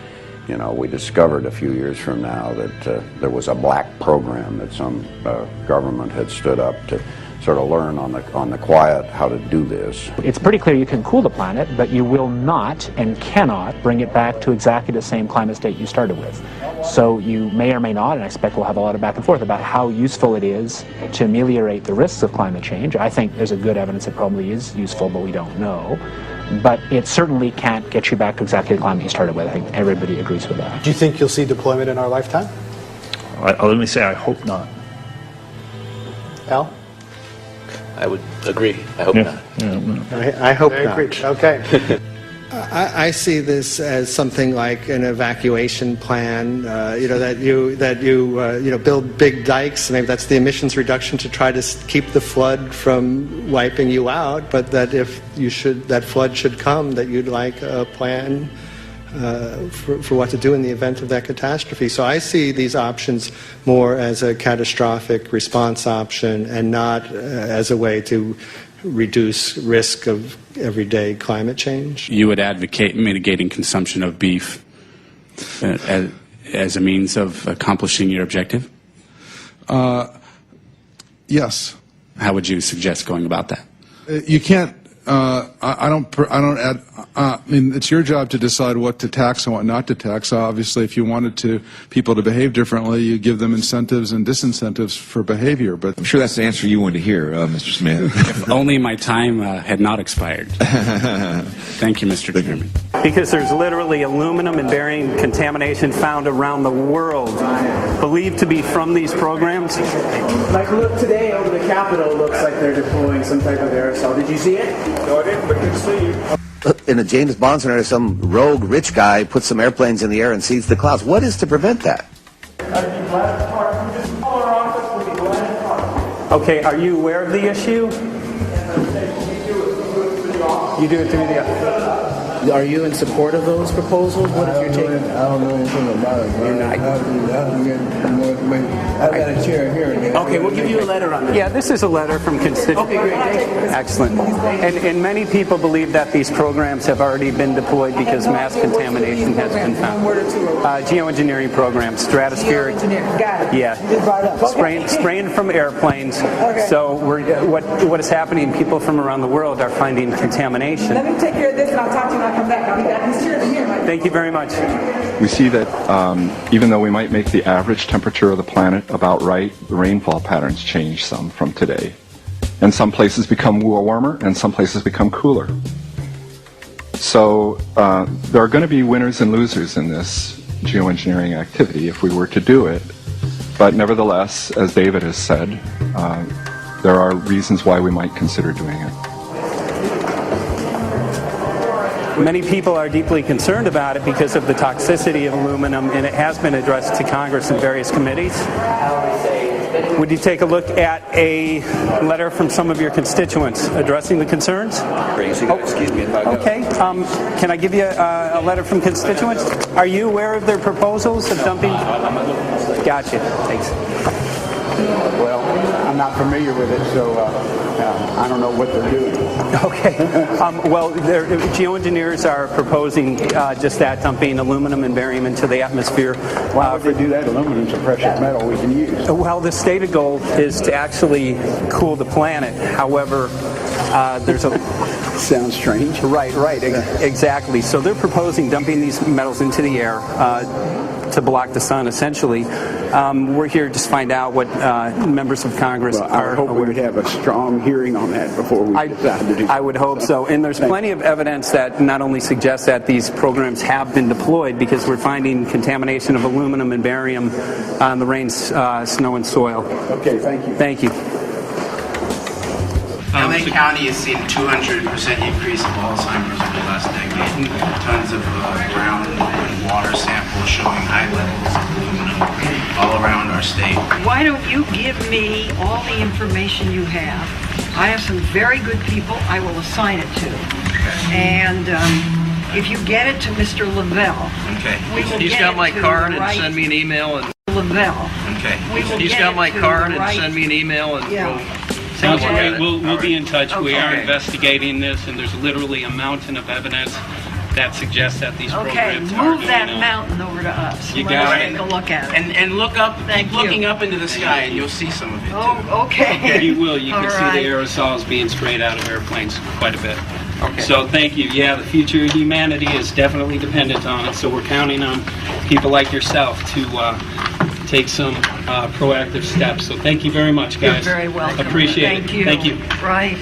you know, we discovered a few years from now that there was a black program that some government had stood up to sort of learn on the quiet how to do this. It's pretty clear you can cool the planet, but you will not and cannot bring it back to exactly the same climate state you started with. So you may or may not, and I expect we'll have a lot of back and forth about how useful it is to ameliorate the risks of climate change. I think there's a good evidence it probably is useful, but we don't know. But it certainly can't get you back to exactly the climate you started with. I think everybody agrees with that. Do you think you'll see deployment in our lifetime? Let me say I hope not. Al? I would agree. I hope not. I hope not. Okay. I see this as something like an evacuation plan. That you build big dikes. Maybe that's the emissions reduction to try to keep the flood from wiping you out. But that if that flood should come, that you'd like a plan for what to do in the event of that catastrophe. So I see these options more as a catastrophic response option and not as a way to reduce risk of everyday climate change. You would advocate mitigating consumption of beef as a means of accomplishing your objective? Yes. How would you suggest going about that? You can't. I mean, it's your job to decide what to tax and what not to tax. Obviously, if you wanted people to behave differently, you give them incentives and disincentives for behavior. But I'm sure that's the answer you wanted to hear, Mr. Smith. If only my time had not expired. Thank you, Mr. Chairman. Because there's literally aluminum and barium contamination found around the world, believed to be from these programs. Like, look today over the Capitol, looks like they're deploying some type of aerosol. Did you see it? No, I didn't, but good to see you. In a James Bond scenario, some rogue rich guy puts some airplanes in the air and seeds the clouds. What is to prevent that? Okay, are you aware of the issue? You do it through the... Are you in support of those proposals? What is your take? I don't know anything about it. You're not. I've got a chair here. Okay, we'll give you a letter on that. Yeah, this is a letter from constituents. Okay, great. Thank you. Excellent. And many people believe that these programs have already been deployed because mass contamination has been found. Geoengineering programs, stratospheric. Got it. Yeah. Spraying from airplanes. Okay. So what is happening? People from around the world are finding contamination. Let me take care of this and I'll talk to you when I come back. I'll be back. These chairs are here. Thank you very much. We see that even though we might make the average temperature of the planet about right, the rainfall patterns change some from today. And some places become warmer and some places become cooler. So there are going to be winners and losers in this geoengineering activity if we were to do it. But nevertheless, as David has said, there are reasons why we might consider doing it. Many people are deeply concerned about it because of the toxicity of aluminum, and it has been addressed to Congress in various committees. Would you take a look at a letter from some of your constituents addressing the concerns? Excuse me if I go. Okay. Can I give you a letter from constituents? Are you aware of their proposals of dumping? Gotcha. Thanks. Well, I'm not familiar with it, so I don't know what they're doing. Okay. Well, geoengineers are proposing just that, dumping aluminum and barium into the atmosphere. Why would they do that? Aluminum's a precious metal we can use. Well, the stated goal is to actually cool the planet. However, there's a... Sounds strange. Right, exactly. So they're proposing dumping these metals into the air to block the sun, essentially. We're here just to find out what members of Congress are... I hope we would have a strong hearing on that before we decide to do it. I would hope so. And there's plenty of evidence that not only suggests that these programs have been deployed, because we're finding contamination of aluminum and barium on the rain, snow, and soil. Okay, thank you. Thank you. LA County has seen a 200% increase of Alzheimer's over the last decade. Tons of ground and water samples showing high levels of aluminum all around our state. Why don't you give me all the information you have? I have some very good people I will assign it to. And if you get it to Mr. Lavelle, He's got my card and send me an email. And Lavelle. He's got my card and send me an email and Sounds Okay. great. We'll be in touch. We are Okay. investigating this, and there's literally a mountain of evidence that suggests that these Okay, programs are move going that on. mountain over to us. You Let got us it. take a look at it. And look up, Thank you. looking up into the sky, and you'll see some of it. Oh, okay. You will. You can All see right. the aerosols being sprayed out of airplanes quite a bit. So thank you. Yeah, the future of humanity is definitely dependent on it. So we're counting on people like yourself to take some proactive steps. So thank you very much, guys. You're very welcome. Appreciate Thank it. you. Thank you. Right.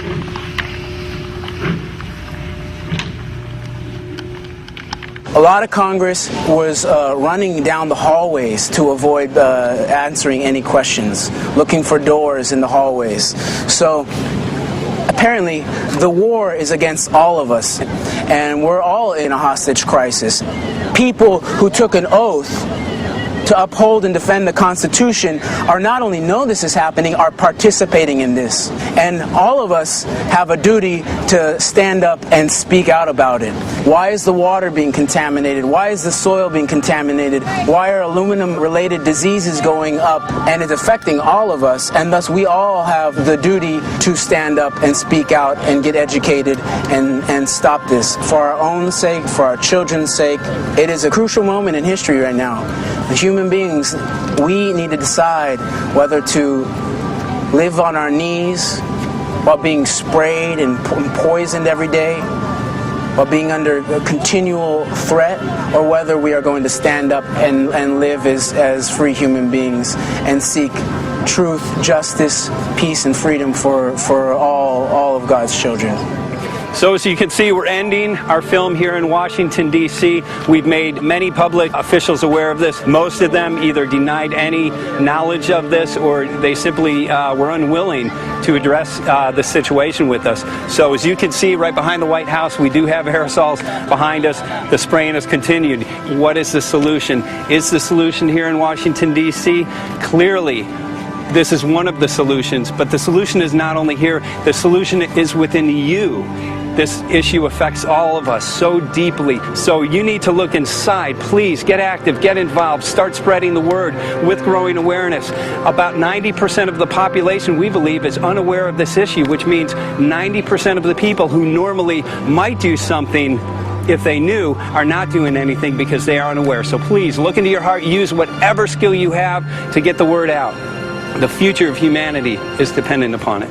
A lot of Congress was running down the hallways to avoid answering any questions, looking for doors in the hallways. So apparently the war is against all of us, and we're all in a hostage crisis. People who took an oath to uphold and defend the Constitution are not only know this is happening, are participating in this. And all of us have a duty to stand up and speak out about it. Why is the water being contaminated? Why is the soil being contaminated? Why are aluminum-related diseases going up? And it's affecting all of us, and thus we all have the duty to stand up and speak out and get educated and stop this. For our own sake, for our children's sake, it is a crucial moment in history right now. As human beings, we need to decide whether to live on our knees while being sprayed and poisoned every day, while being under a continual threat, or whether we are going to stand up and live as free human beings and seek truth, justice, peace, and freedom for all of God's children. So as you can see, we're ending our film here in Washington, D.C. We've made many public officials aware of this. Most of them either denied any knowledge of this, or they simply were unwilling to address the situation with us. So as you can see right behind the White House, we do have aerosols behind us. The spraying has continued. What is the solution? Is the solution here in Washington, D.C.? Clearly, this is one of the solutions, but the solution is not only here, the solution is within you. This issue affects all of us so deeply. So you need to look inside. Please get active, get involved, start spreading the word with growing awareness. About 90% of the population, we believe, is unaware of this issue, which means 90% of the people who normally might do something if they knew are not doing anything because they are unaware. So please look into your heart, use whatever skill you have to get the word out. The future of humanity is dependent upon it.